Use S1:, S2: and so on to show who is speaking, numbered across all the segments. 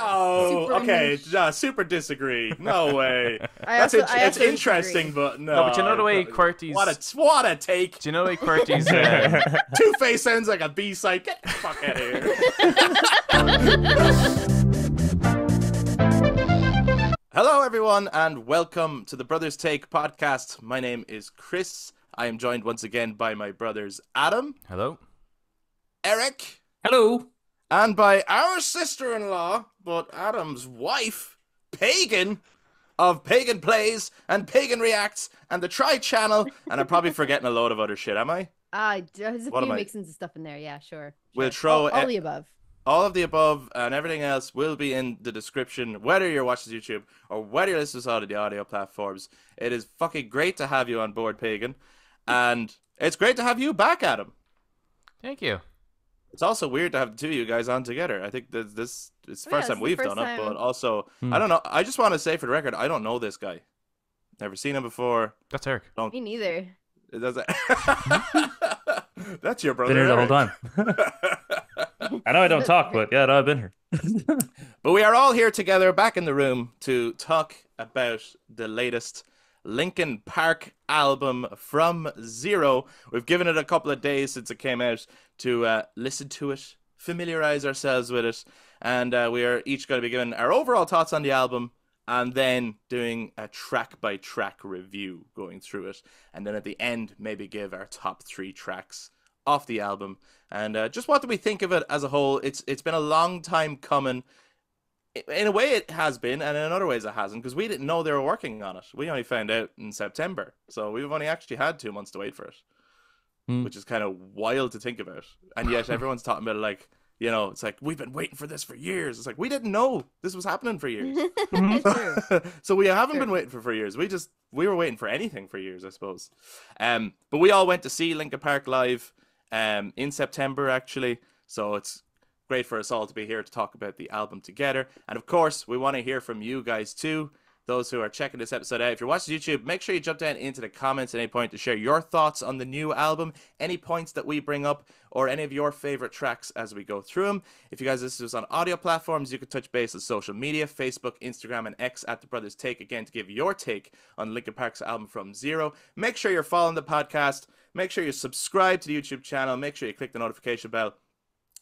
S1: No, okay, super disagree. No way. It's interesting,
S2: disagree.
S1: but no.
S3: No, but you know the way QWERTY's...
S1: What a take.
S3: Do you know the way QWERTY's...
S1: Two-Face sounds like a B-side. Get the fuck out of here. Hello, everyone, and welcome to the Brothers Take podcast. My name is Chris. I am joined once again by my brothers Adam.
S3: Hello.
S1: Eric.
S4: Hello.
S1: And by our sister-in-law, but Adam's wife, Pagan, of Pagan Plays and Pagan Reacts and the Try Channel, and I'm probably forgetting a load of other shit, am I?
S2: There's a few mixins of stuff in there, yeah, sure.
S1: We'll throw
S2: all the above.
S1: All of the above and everything else will be in the description, whether you're watching YouTube or whether you're listening to us on the audio platforms. It is fucking great to have you on board, Pagan, and it's great to have you back, Adam.
S3: Thank you.
S1: It's also weird to have the two of you guys on together. I think this is the first time we've done it, but also, I don't know. I just want to say for the record, I don't know this guy. Never seen him before.
S3: That's Eric.
S2: Me neither.
S1: That's your brother.
S4: Been here the whole
S1: Eric.
S4: time. I know I don't talk, but yeah, no, I've been here.
S1: But we are all here together, back in the room, to talk about the latest Linkin Park album, From Zero. We've given it a couple of days since it came out to listen to it, familiarize ourselves with it, and we are each going to be giving our overall thoughts on the album and then doing a track-by-track review going through it, and then at the end maybe give our top 3 tracks off the album, and just what do we think of it as a whole. It's been a long time coming. In a way it has been, and in other ways it hasn't, because we didn't know they were working on it. We only found out in September, so we've only actually had 2 months to wait for it, which is kind of wild to think about. And yet everyone's talking about it like, you know, it's like, we've been waiting for this for years. It's like, we didn't know this was happening for years. So we haven't been waiting for years. We were waiting for anything for years, I suppose. But we all went to see Linkin Park live in September, actually, so it's great for us all to be here to talk about the album together. And of course, we want to hear from you guys too, those who are checking this episode out. If you're watching YouTube, make sure you jump down into the comments at any point to share your thoughts on the new album, any points that we bring up, or any of your favorite tracks as we go through them. If you guys listen to us on audio platforms, you can touch base on social media, Facebook, Instagram, and X at The Brothers Take, again, to give your take on Linkin Park's album From Zero. Make sure you're following the podcast. Make sure you subscribe to the YouTube channel. Make sure you click the notification bell.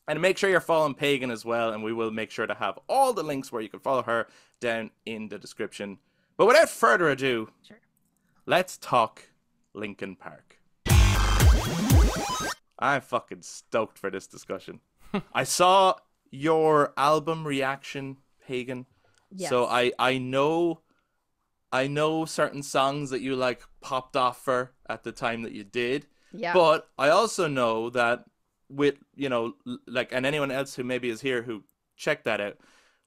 S1: And make sure you're following Pagan as well, and we will make sure to have all the links where you can follow her down in the description. But without further ado, let's talk Linkin Park. I'm fucking stoked for this discussion. I saw your album reaction, Pagan.
S2: Yes.
S1: So I know certain songs that you like popped off for at the time that you did.
S2: Yeah.
S1: But I also know that with, you know, like, and anyone else who maybe is here who checked that out,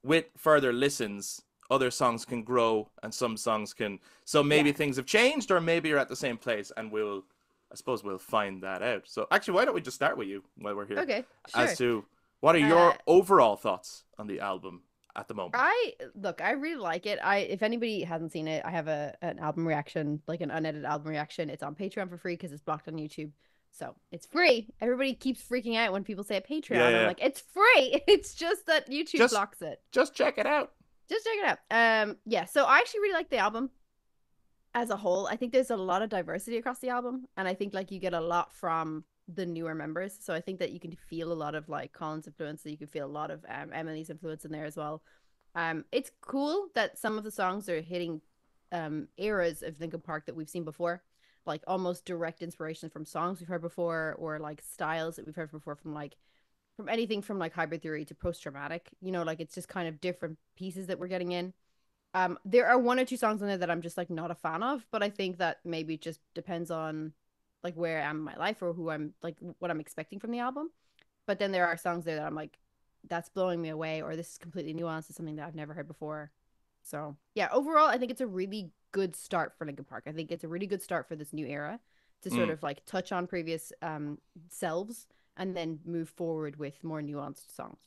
S1: with further listens, other songs can grow and some songs can, so maybe things have changed, or maybe you're at the same place, and I suppose we'll find that out. So actually, why don't we just start with you while we're here?
S2: Okay, sure.
S1: As to what are your overall thoughts on the album at the moment?
S2: I really like it. If anybody hasn't seen it, I have an album reaction, like an unedited album reaction. It's on Patreon for free because it's blocked on YouTube. So it's free. Everybody keeps freaking out when people say Patreon.
S1: Yeah.
S2: I'm like, it's free. It's just that YouTube blocks it.
S1: Just check it out.
S2: Just check it out. Yeah. So I actually really like the album as a whole. I think there's a lot of diversity across the album, and I think like you get a lot from the newer members. So I think that you can feel a lot of like Colin's influence. So you can feel a lot of Emily's influence in there as well. It's cool that some of the songs are hitting eras of Linkin Park that we've seen before. Like almost direct inspiration from songs we've heard before, or like styles that we've heard before from anything from like Hybrid Theory to Post Traumatic, you know, like it's just kind of different pieces that we're getting in. There are 1 or 2 songs in there that I'm just like not a fan of, but I think that maybe it just depends on like where I am in my life or who I'm like, what I'm expecting from the album. But then there are songs there that I'm like, that's blowing me away, or this is completely nuanced. It's something that I've never heard before. So yeah, overall, I think it's a really good start for Linkin Park. I think it's a really good start for this new era to sort of like touch on previous selves and then move forward with more nuanced songs.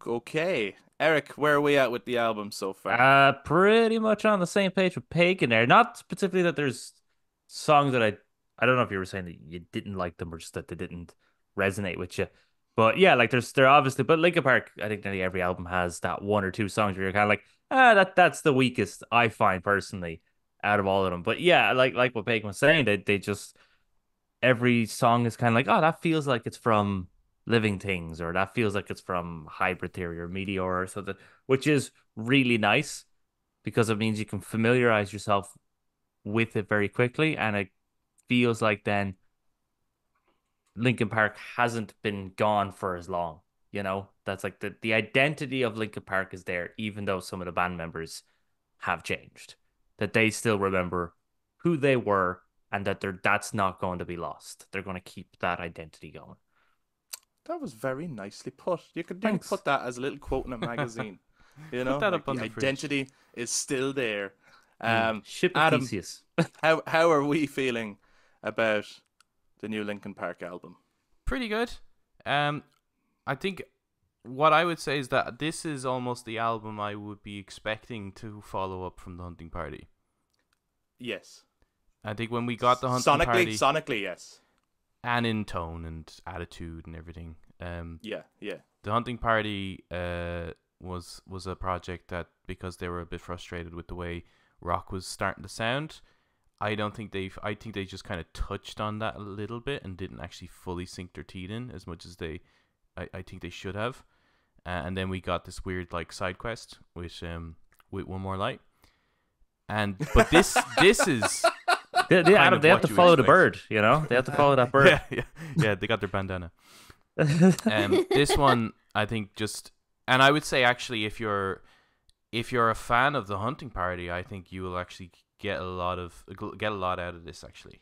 S1: Okay, Eric, where are we at with the album so far?
S4: Pretty much on the same page with Pagan there. Not specifically that there's songs that I don't know if you were saying that you didn't like them or just that they didn't resonate with you. But yeah, like there obviously, but Linkin Park, I think nearly every album has that one or two songs where you're kind of like, that's the weakest I find personally out of all of them. But yeah, like what Pagan was saying, they just every song is kind of like, oh, that feels like it's from Living Things, or that feels like it's from Hybrid Theory or Meteor or something, which is really nice because it means you can familiarize yourself with it very quickly, and it feels like then Linkin Park hasn't been gone for as long. That's like the identity of Linkin Park is there, even though some of the band members have changed. That they still remember who they were, and that's not going to be lost. They're going to keep that identity going.
S1: That was very nicely put. You could
S4: Thanks.
S1: put that as a little quote in a magazine. You know,
S3: Put that
S1: like
S3: up on
S1: the
S3: the fridge.
S1: identity is still there.
S4: Ship
S1: Adam,
S4: Theseus.
S1: how are we feeling about the new Linkin Park album?
S3: Pretty good. I think what I would say is that this is almost the album I would be expecting to follow up from the Hunting Party.
S1: Yes.
S3: I think when we got the Hunting Party,
S1: sonically, yes.
S3: and in tone and attitude and everything,
S1: Yeah.
S3: the Hunting Party was a project that, because they were a bit frustrated with the way rock was starting to sound, I think they just kind of touched on that a little bit and didn't actually fully sink their teeth in as much as I think they should have. And then we got this weird like side quest with One More Light. But this is
S4: Adam, they have to follow the
S3: expect.
S4: bird, They have to follow that bird.
S3: yeah, they got their bandana. This one, I think, and I would say actually, if you're a fan of the Hunting Party, I think you will actually get a lot out of this actually,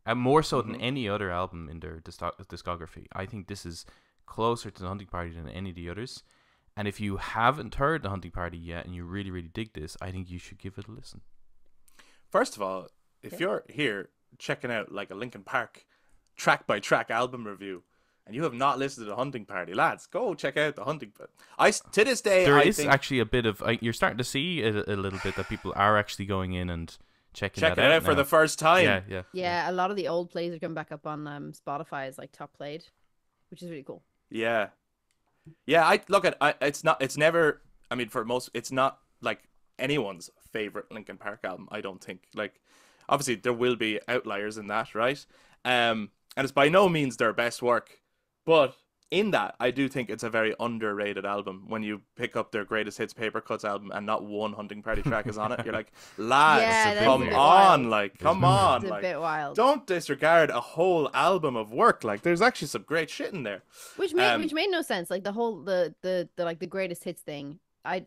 S3: and more so than any other album in their discography. I think this is closer to the Hunting Party than any of the others. And if you haven't heard the Hunting Party yet and you really, really dig this, I think you should give it a listen.
S1: First of all, if you're here checking out like a Linkin Park track by track album review, and you have not listened to the Hunting Party, lads, go check out the Hunting Party. To this day,
S3: There
S1: I
S3: is
S1: think
S3: actually a bit of you're starting to see a little bit that people are actually going in and checking
S1: it
S3: that out
S1: out for
S3: now.
S1: the first time.
S2: Yeah, a lot of the old plays are coming back up on Spotify as like top played, which is really cool.
S1: Yeah. I look at it's never, I mean, for most, it's not like anyone's favorite Linkin Park album, I don't think. Like, obviously there will be outliers in that, right? And it's by no means their best work, but in that, I do think it's a very underrated album. When you pick up their Greatest Hits Paper Cuts album and not one Hunting Party track is on it, you're like, lads,
S2: Yeah,
S1: come
S2: that's a bit
S1: on,
S2: wild.
S1: like, come on,
S2: It's a
S1: like,
S2: bit wild.
S1: don't disregard a whole album of work. Like, there's actually some great shit in there.
S2: Which made no sense. Like the whole the like the greatest hits thing. I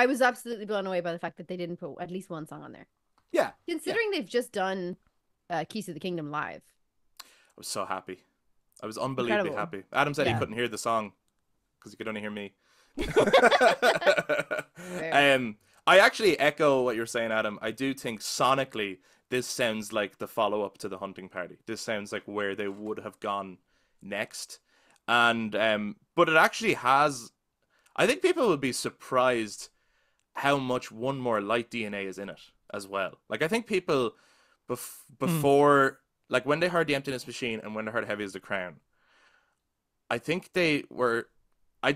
S2: was absolutely blown away by the fact that they didn't put at least one song on there.
S1: Yeah.
S2: Considering they've just done Keys to the Kingdom live.
S1: I was so happy. I was unbelievably happy. Adam said he couldn't hear the song because he could only hear me. I actually echo what you're saying, Adam. I do think sonically this sounds like the follow-up to the Hunting Party. This sounds like where they would have gone next. And but it actually has, I think people would be surprised how much One More Light DNA is in it as well. Like, I think people before like when they heard the Emptiness Machine and when they heard Heavy as the Crown, I think they were, I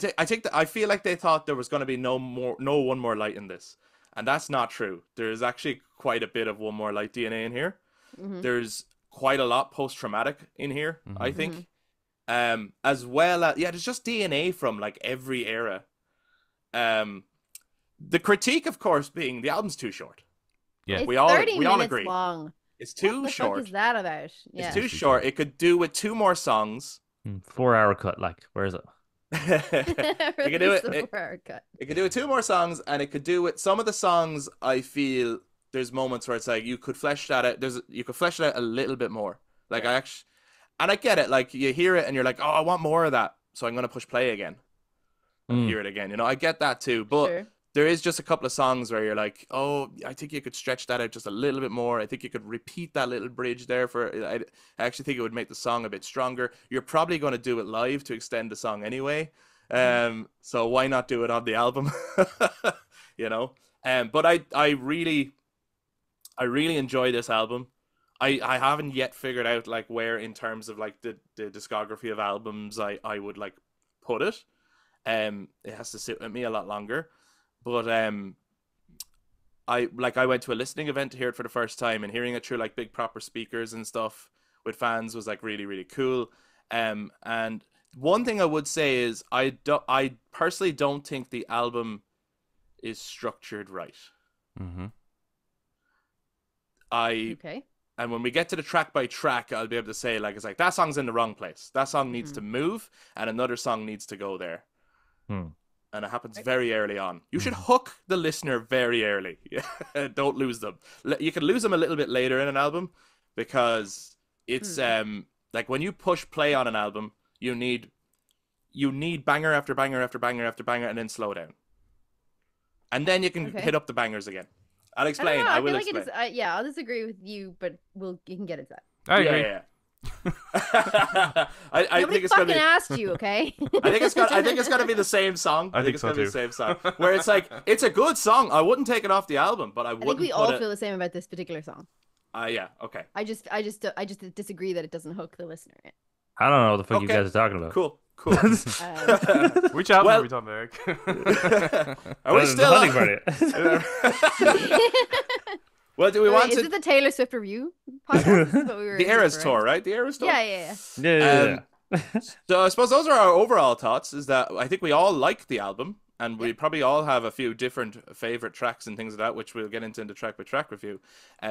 S1: feel like they thought there was going to be no One More Light in this, and that's not true. There's actually quite a bit of One More Light DNA in here. There's quite a lot post-traumatic in here, I think, as well as there's just DNA from like every era. The critique, of course, being the album's too short.
S3: Yeah,
S2: It's
S1: we all
S2: 30 minutes
S1: agree.
S2: long.
S1: It's too
S2: What the
S1: short.
S2: fuck is that about? Yeah.
S1: It's too short. It could do with 2 more songs.
S4: 4-hour cut, like, where is it?
S1: It could do it. It could do with 2 more songs, and it could do with some of the songs. I feel there's moments where it's like you could flesh that out. You could flesh it out a little bit more. Like, I get it. Like, you hear it and you're like, oh, I want more of that, so I'm gonna push play again and hear it again. You know, I get that too, but there is just a couple of songs where you're like, oh, I think you could stretch that out just a little bit more. I think you could repeat that little bridge there I actually think it would make the song a bit stronger. You're probably going to do it live to extend the song anyway. So why not do it on the album? You know? But I really enjoy this album. I haven't yet figured out like where in terms of like the discography of albums I would like put it. It has to sit with me a lot longer, but I went to a listening event to hear it for the first time, and hearing it through like big proper speakers and stuff with fans was like really, really cool. And one thing I would say is I personally don't think the album is structured right.
S3: Mm-hmm.
S2: Okay.
S1: And when we get to the track by track, I'll be able to say like, it's like that song's in the wrong place. That song needs to move, and another song needs to go there. And it happens very early on. You should hook the listener very early. Don't lose them. You can lose them a little bit later in an album, because it's like when you push play on an album, you need banger after banger after banger after banger, and then slow down, and then you can hit up the bangers again. I'll explain. I will explain.
S2: I'll disagree with you, but you can get into that.
S3: I agree.
S1: Yeah. I
S2: Nobody
S1: think it's gonna
S2: fucking
S1: be.
S2: asked you, okay?
S1: I think it's gonna be the same song.
S3: I think
S1: it's
S3: so
S1: gonna be
S3: too.
S1: the same song. Where it's like it's a good song. I wouldn't take it off the album, but I
S2: I
S1: wouldn't.
S2: think we all feel the same about this particular song.
S1: Yeah. Okay.
S2: I just disagree that it doesn't hook the listener in.
S4: I don't know what the fuck you
S1: Okay.
S4: guys are talking about.
S1: Cool.
S3: Which album
S1: Well-
S3: are we talking about, Eric?
S1: Are we
S4: The
S1: still
S4: hunting
S1: on?
S4: party.
S1: Well, do we want
S2: Is
S1: to
S2: it the Taylor Swift review podcast? That's what we were
S1: the
S2: into,
S1: Eras
S2: right?
S1: tour, right? The Eras tour.
S2: Yeah.
S4: Yeah.
S1: So I suppose those are our overall thoughts. Is that I think we all like the album, and we probably all have a few different favorite tracks and things like that, which we'll get into in the track by track review.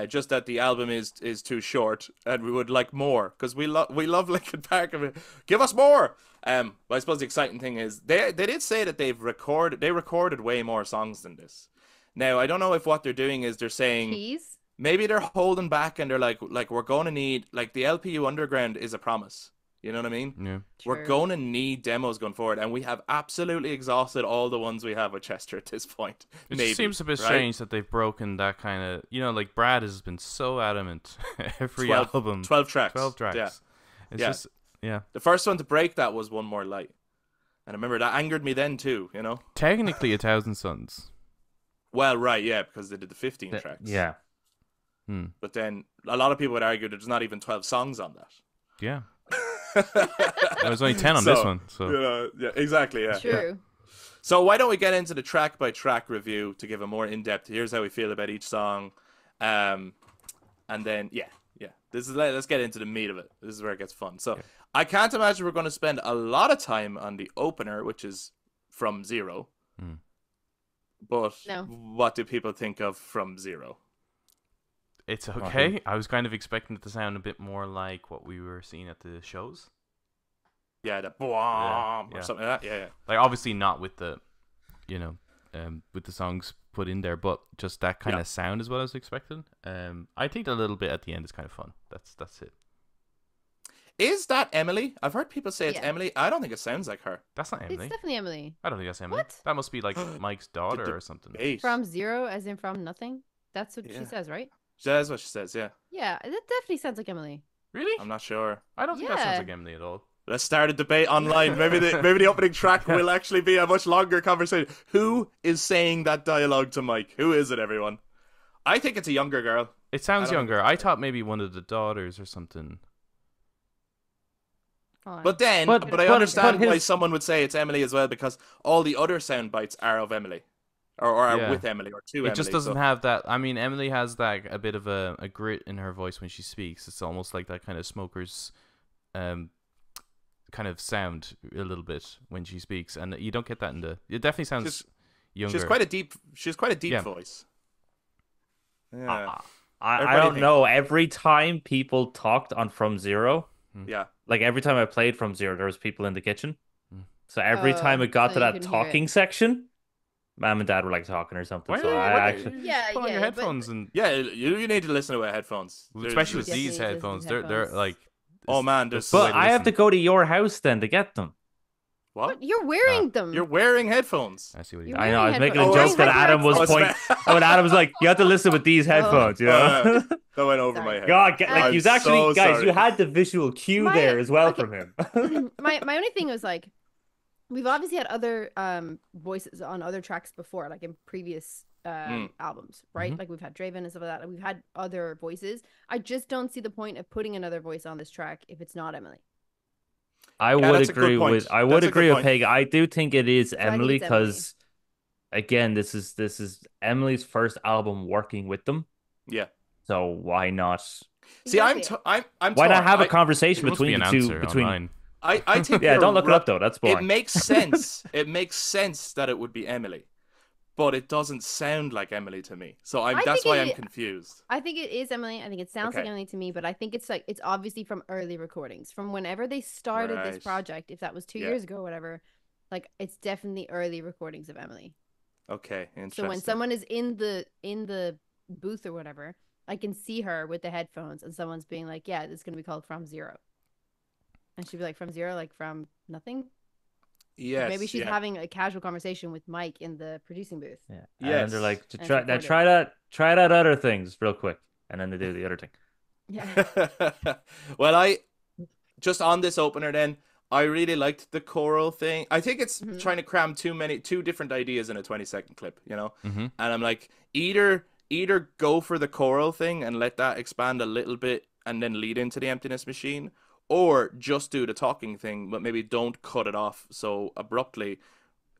S1: Just that the album is too short, and we would like more, because we love Linkin Park. I mean, give us more. But I suppose the exciting thing is they did say that they recorded way more songs than this. Now I don't know if what they're doing is they're saying
S2: Cheese.
S1: maybe they're holding back, and they're like we're going to need, like, the LPU Underground is a promise. You know what I mean?
S3: Yeah.
S1: We're
S2: True.
S1: going to need demos going forward, and we have absolutely exhausted all the ones we have with Chester at this point.
S3: It
S1: Maybe,
S3: just seems a bit
S1: right?
S3: strange that they've broken that kind of, like Brad has been so adamant every
S1: 12
S3: album.
S1: 12 tracks.
S3: 12 tracks.
S1: Yeah.
S3: It's
S1: Yeah.
S3: just, yeah.
S1: The first one to break that was One More Light. And I remember that angered me then too, you know?
S3: Technically 1,000 Suns.
S1: Well, right, yeah, because they did the 15 tracks.
S4: Yeah.
S1: But then a lot of people would argue that there's not even 12 songs on that.
S3: Yeah. There's only 10 on this one. So
S1: You know, yeah, exactly, yeah.
S2: True.
S1: So why don't we get into the track by track review to give a more in-depth, here's how we feel about each song. And then, let's get into the meat of it. This is where it gets fun. So I can't imagine we're going to spend a lot of time on the opener, which is From Zero. But
S2: No.
S1: what do people think of From Zero?
S3: it's okay. I was kind of expecting it to sound a bit more like what we were seeing at the shows.
S1: Yeah, the boom
S3: Yeah.
S1: or something like that. Yeah.
S3: Like, obviously not with the, with the songs put in there, but just that kind of sound is what I was expecting. I think a little bit at the end is kind of fun. That's it.
S1: Is that Emily? I've heard people say it's
S2: Yeah.
S1: Emily. I don't think it sounds like her.
S3: That's not Emily.
S2: It's definitely Emily.
S3: I don't think that's Emily.
S2: What?
S3: That must be like Mike's daughter
S1: The
S3: or something.
S1: debate.
S2: From zero, as in from nothing. That's what
S1: Yeah.
S2: she says, right?
S1: That's what she says, yeah.
S2: Yeah, that definitely sounds like Emily.
S3: Really?
S1: I'm not sure.
S3: I don't think that sounds
S2: Yeah.
S3: like Emily at all.
S1: Let's start a debate online. Maybe the opening track will actually be a much longer conversation. Who is saying that dialogue to Mike? Who is it, everyone? I think it's a younger girl.
S3: It sounds
S1: I don't
S3: younger. I thought maybe one of the daughters or something.
S2: Fine.
S1: But then,
S4: But-
S1: but I
S4: but
S1: understand why
S4: his-
S1: someone would say it's Emily as well, because all the other sound bites are of Emily. Or are
S3: Yeah.
S1: with Emily, or to
S3: It
S1: Emily.
S3: just doesn't
S1: so-
S3: have that. I mean, Emily has that a bit of a grit in her voice when she speaks. It's almost like that kind of smoker's kind of sound a little bit when she speaks, and you don't get that in the. It definitely sounds younger.
S1: She's quite a deep
S3: Yeah.
S1: voice. Yeah.
S4: I
S1: Everybody
S4: don't
S1: think-
S4: know. Every time people talked on From Zero,
S1: Yeah.
S4: like every time I played From Zero, there was people in the kitchen. So every
S2: Oh,
S4: time it got
S2: so
S4: to
S2: you
S4: that
S2: couldn't hear
S4: talking section, Mom and Dad were like talking or something.
S3: Why
S4: So I actually,
S2: Yeah,
S3: put on your
S2: yeah, but-
S3: headphones and
S1: Yeah, you need to listen to it with headphones.
S3: especially with
S2: Yes,
S3: these
S2: you need to listen
S3: headphones,
S2: to
S3: they're
S2: headphones.
S3: like.
S1: Oh, man,
S3: that's
S1: there's-
S3: the way
S4: but I have to
S3: listen.
S4: go to your house then to get them.
S1: What?
S2: But you're wearing them.
S1: You're wearing headphones.
S3: I see what you
S2: You're
S3: mean.
S4: I know. I was
S2: wearing
S4: making a
S2: headphones.
S4: joke that
S2: Oh,
S4: Adam was
S1: oh,
S4: pointing. When Adam was like, "You have to listen with these headphones," you know.
S1: That went over
S2: Sorry.
S1: my head.
S4: God, like
S1: I'm
S4: he was actually,
S1: so
S4: guys.
S1: sorry.
S4: You had the visual cue
S2: My-
S4: there as well
S2: okay.
S4: from him.
S2: my only thing was like, We've obviously had other voices on other tracks before, like in previous albums, right? Like we've had Draven and stuff like that. And we've had other voices. I just don't see the point of putting another voice on this track if it's not Emily.
S4: I
S1: Yeah,
S4: would
S1: that's a good
S4: agree
S1: point.
S4: with I
S1: That's
S4: would
S1: a
S4: agree
S1: good
S4: with
S1: point.
S4: Pagan. I do think it is
S2: So I think
S4: Emily
S2: it's Emily.
S4: because again, this is Emily's first album working with them.
S1: Yeah.
S4: So why not?
S1: See,
S2: Exactly.
S1: I'm
S4: Why not
S1: torn.
S4: have a conversation
S3: There must be
S4: between
S3: an
S4: the two?
S3: answer
S4: Between
S3: online.
S1: I think
S4: yeah,
S1: you're
S4: don't look it
S1: right.
S4: up though. That's
S1: It
S4: boring.
S1: makes sense. It makes sense that it would be Emily, but it doesn't sound like Emily to me. So that's
S2: think
S1: why I'm
S2: it-
S1: confused.
S2: I think it is Emily. I think it sounds like
S1: Okay.
S2: Emily to me, but I think it's like it's obviously from early recordings, from whenever they started this
S1: Right.
S2: project. If that was 2
S1: Yeah.
S2: years ago, or whatever, like it's definitely early recordings of Emily.
S1: Okay,
S2: So
S1: interesting.
S2: when someone is in the booth or whatever, I can see her with the headphones, and someone's being like, "Yeah, this is gonna be called From Zero," and she'd be like, "From zero, like from nothing."
S1: Yes,
S2: Maybe she's
S1: yeah.
S2: having a casual conversation with Mike in the producing booth.
S4: Yeah.
S1: Yes.
S4: And they're like,
S2: And
S4: try
S2: it's
S4: now,
S2: recorded.
S4: try that other things real quick, and then they do the other thing.
S2: Yeah.
S1: Well, I just on this opener then, I really liked the choral thing. I think it's trying to cram two different ideas in a 20-second clip, you know?
S3: Mhm.
S1: And I'm like, either go for the choral thing and let that expand a little bit and then lead into the Emptiness Machine, or just do the talking thing, but maybe don't cut it off so abruptly,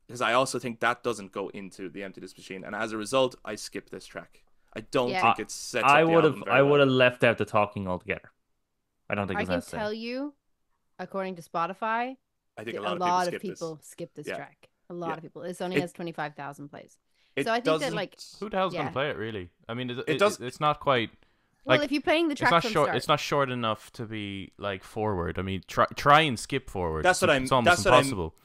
S1: because I also think that doesn't go into the Emptiness Machine, and as a result, I skip this track. I don't
S2: Yeah.
S1: think it sets up
S4: I
S1: the
S4: would
S1: album
S4: have
S1: very
S4: I would
S1: well.
S4: have left out the talking altogether. I don't think
S2: I
S4: it's
S2: can
S4: necessary.
S2: tell you, according to Spotify,
S1: I think a
S2: a
S1: lot
S2: of
S1: of people
S2: people skip this
S1: Yeah.
S2: track. A lot
S1: Yeah.
S2: of people. This only
S1: It-
S2: has 25,000 plays.
S1: It
S2: So I think that,
S1: doesn't-
S2: like,
S3: Who the hell's
S2: Yeah.
S3: gonna play it really? I mean,
S1: It does-
S3: It's not quite.
S2: well,
S3: Like,
S2: if you're playing the
S3: It's
S2: track
S3: not
S2: from
S3: short.
S2: start,
S3: It's not short enough to be like forward. I mean, try and skip forward.
S1: That's what
S3: It's almost
S1: that's what I'm-
S3: impossible.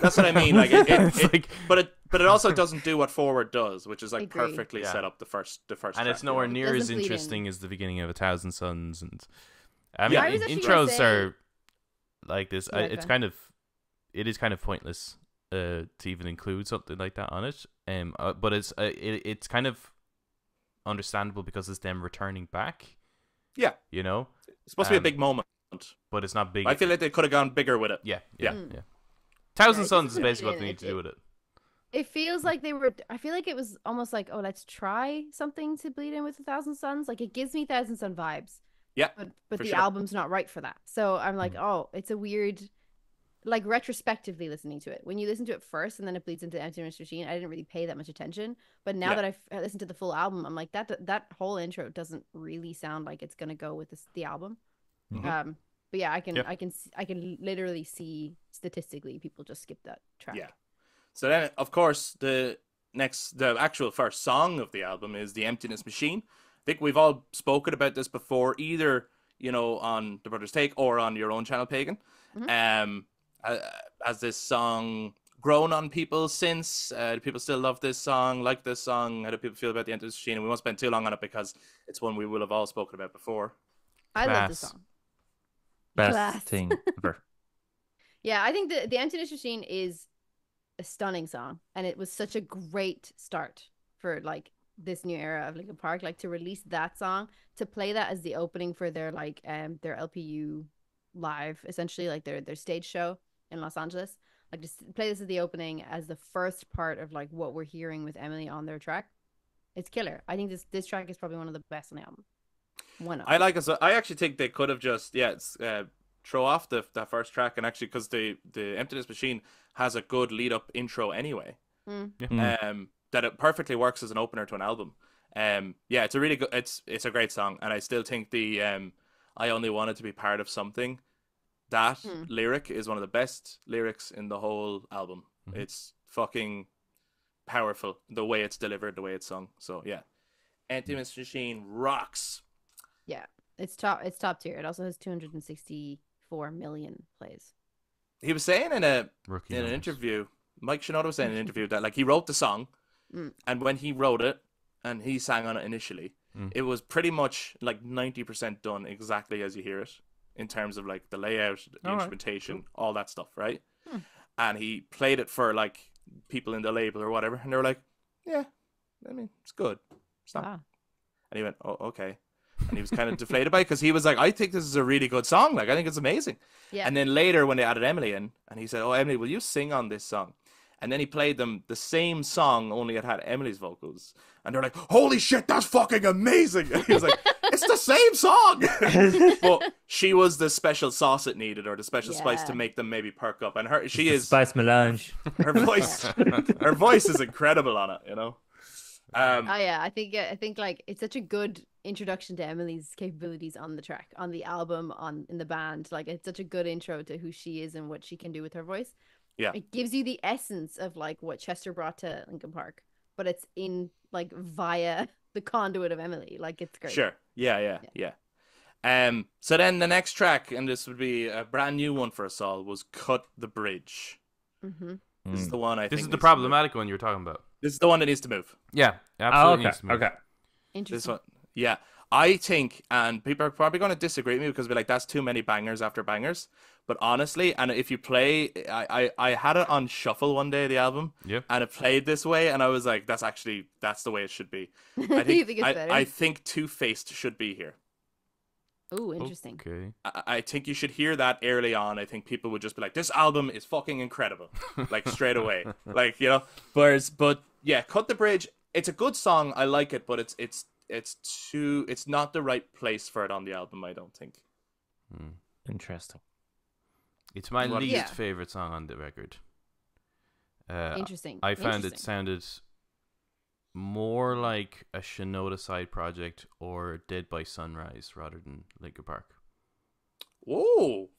S1: That's what I mean. Like,
S3: It's like-
S1: but it also doesn't do what Forward does, which is like
S2: Agree.
S1: perfectly
S3: Yeah.
S1: set up the first.
S3: and
S1: track,
S3: it's
S1: you
S3: nowhere
S1: know?
S3: near as
S2: Doesn't bleed in.
S3: interesting as the beginning of A Thousand Suns. And I mean,
S1: Yeah.
S2: I was actually gonna
S3: intros
S2: say-
S3: are like this.
S2: Yeah,
S3: It's
S2: go
S3: kind of, it is kind of pointless to even include something like that on it. But it's kind of understandable because it's them returning back.
S1: Yeah,
S3: You know,
S1: it's supposed to be a
S3: Um,
S1: big moment.
S3: but it's not big.
S1: I feel like they could have gone bigger with it.
S3: yeah.
S1: Yeah.
S3: Thousand
S2: it
S3: Suns is
S2: doesn't
S3: basically
S2: fit
S3: what they
S2: in.
S3: need to do with it.
S2: it feels like they were. I feel like it was almost like, oh, let's try something to bleed in with 1,000 Suns. Like, it gives me 1,000 Sun vibes.
S1: Yeah,
S2: But
S1: for
S2: the
S1: sure.
S2: album's not right for that. So I'm like, oh, it's a weird. Like, retrospectively listening to it, when you listen to it first and then it bleeds into Emptiness Machine, I didn't really pay that much attention. But now
S1: Yeah.
S2: that I've listened to the full album, I'm like, that whole intro doesn't really sound like it's gonna go with the album.
S1: Mhm.
S2: But yeah, I can
S3: Yep.
S2: I can literally see statistically people just skip that track.
S1: Yeah. So then, of course, the actual first song of the album is The Emptiness Machine. I think we've all spoken about this before, either, you know, on The Brothers Take or on your own channel, Pagan. Has this song grown on people since? Do people still love this song, like this song? How do people feel about The Emptiness Machine? And we won't spend too long on it because it's one we will have all spoken about before.
S2: I love this
S3: Class.
S2: song.
S4: Best
S2: Class.
S4: thing ever.
S2: Yeah, I think the Emptiness Machine is a stunning song, and it was such a great start for like this new era of Linkin Park. Like, to release that song, to play that as the opening for their their LPU live, essentially like their stage show in Los Angeles. Like, just play this as the opening, as the first part of like what we're hearing with Emily on their track. It's killer. I think this track is probably one of the best on the album. One of.
S1: I like it. I actually think they could have just throw off that first track, and actually, because the Emptiness Machine has a good lead up intro anyway. That it perfectly works as an opener to an album. Yeah, it's a really good. It's a great song, and I still think the I only wanted to be part of something. That lyric is one of the best lyrics in the whole album. It's fucking powerful, the way it's delivered, the way it's sung. So yeah, Emptiness Machine rocks.
S2: Yeah, it's top tier. It also has 264 million plays.
S1: He was saying in an
S3: Numbers.
S1: interview, Mike Shinoda was saying in an interview that like he wrote the song, and when he wrote it and he sang on it initially, it was pretty much like 90% done exactly as you hear it, in terms of like the layout, the instrumentation, all that stuff, right? And he played it for like people in the label or whatever, and they were like, "Yeah, I mean, it's good. It's not."
S2: Wow.
S1: And he went, "Oh, okay." and he was kind of deflated by it because he was like, I think this is a really good song. Like, I think it's amazing.
S2: Yeah.
S1: And then later when they added Emily in, and he said, oh, Emily, will you sing on this song? And then he played them the same song, only it had Emily's vocals. And they're like, holy shit, that's fucking amazing. And he was like, it's the same song. But she was the special sauce it needed, or the special spice to make them maybe perk up. And she is
S4: spice melange.
S1: Her voice is incredible on it, you know.
S2: I think like it's such a good introduction to Emily's capabilities on the track, on the album, in the band. Like, it's such a good intro to who she is and what she can do with her voice.
S1: Yeah,
S2: it gives you the essence of like what Chester brought to Linkin Park, but it's in like via the conduit of Emily. Like, it's great.
S1: Sure. Yeah. So then the next track, and this would be a brand new one for us all, was "Cut the Bridge."
S2: Mm-hmm.
S1: This is the one
S3: This is the problematic one you were talking about.
S1: This is the one that needs to move.
S3: Yeah, absolutely needs to move.
S4: Okay.
S2: Interesting.
S1: This one, yeah. I think, and people are probably going to disagree with me because they're like, that's too many bangers after bangers. But honestly, and if you play, I had it on shuffle one day, the album, and it played this way, and I was like, that's the way it should be. I think,
S2: you think it's better?
S1: I think Two-Faced should be here.
S2: Oh, interesting.
S3: Okay.
S1: I think you should hear that early on. I think people would just be like, this album is fucking incredible. Like, straight away. Like, you know, but yeah, Cut the Bridge. It's a good song. I like it, but it's not the right place for it on the album, I don't think.
S4: Interesting.
S3: It's my least favorite song on the record.
S2: Interesting.
S3: I found it sounded more like a Shinoda side project or Dead by Sunrise rather than Linkin Park.
S1: Whoa!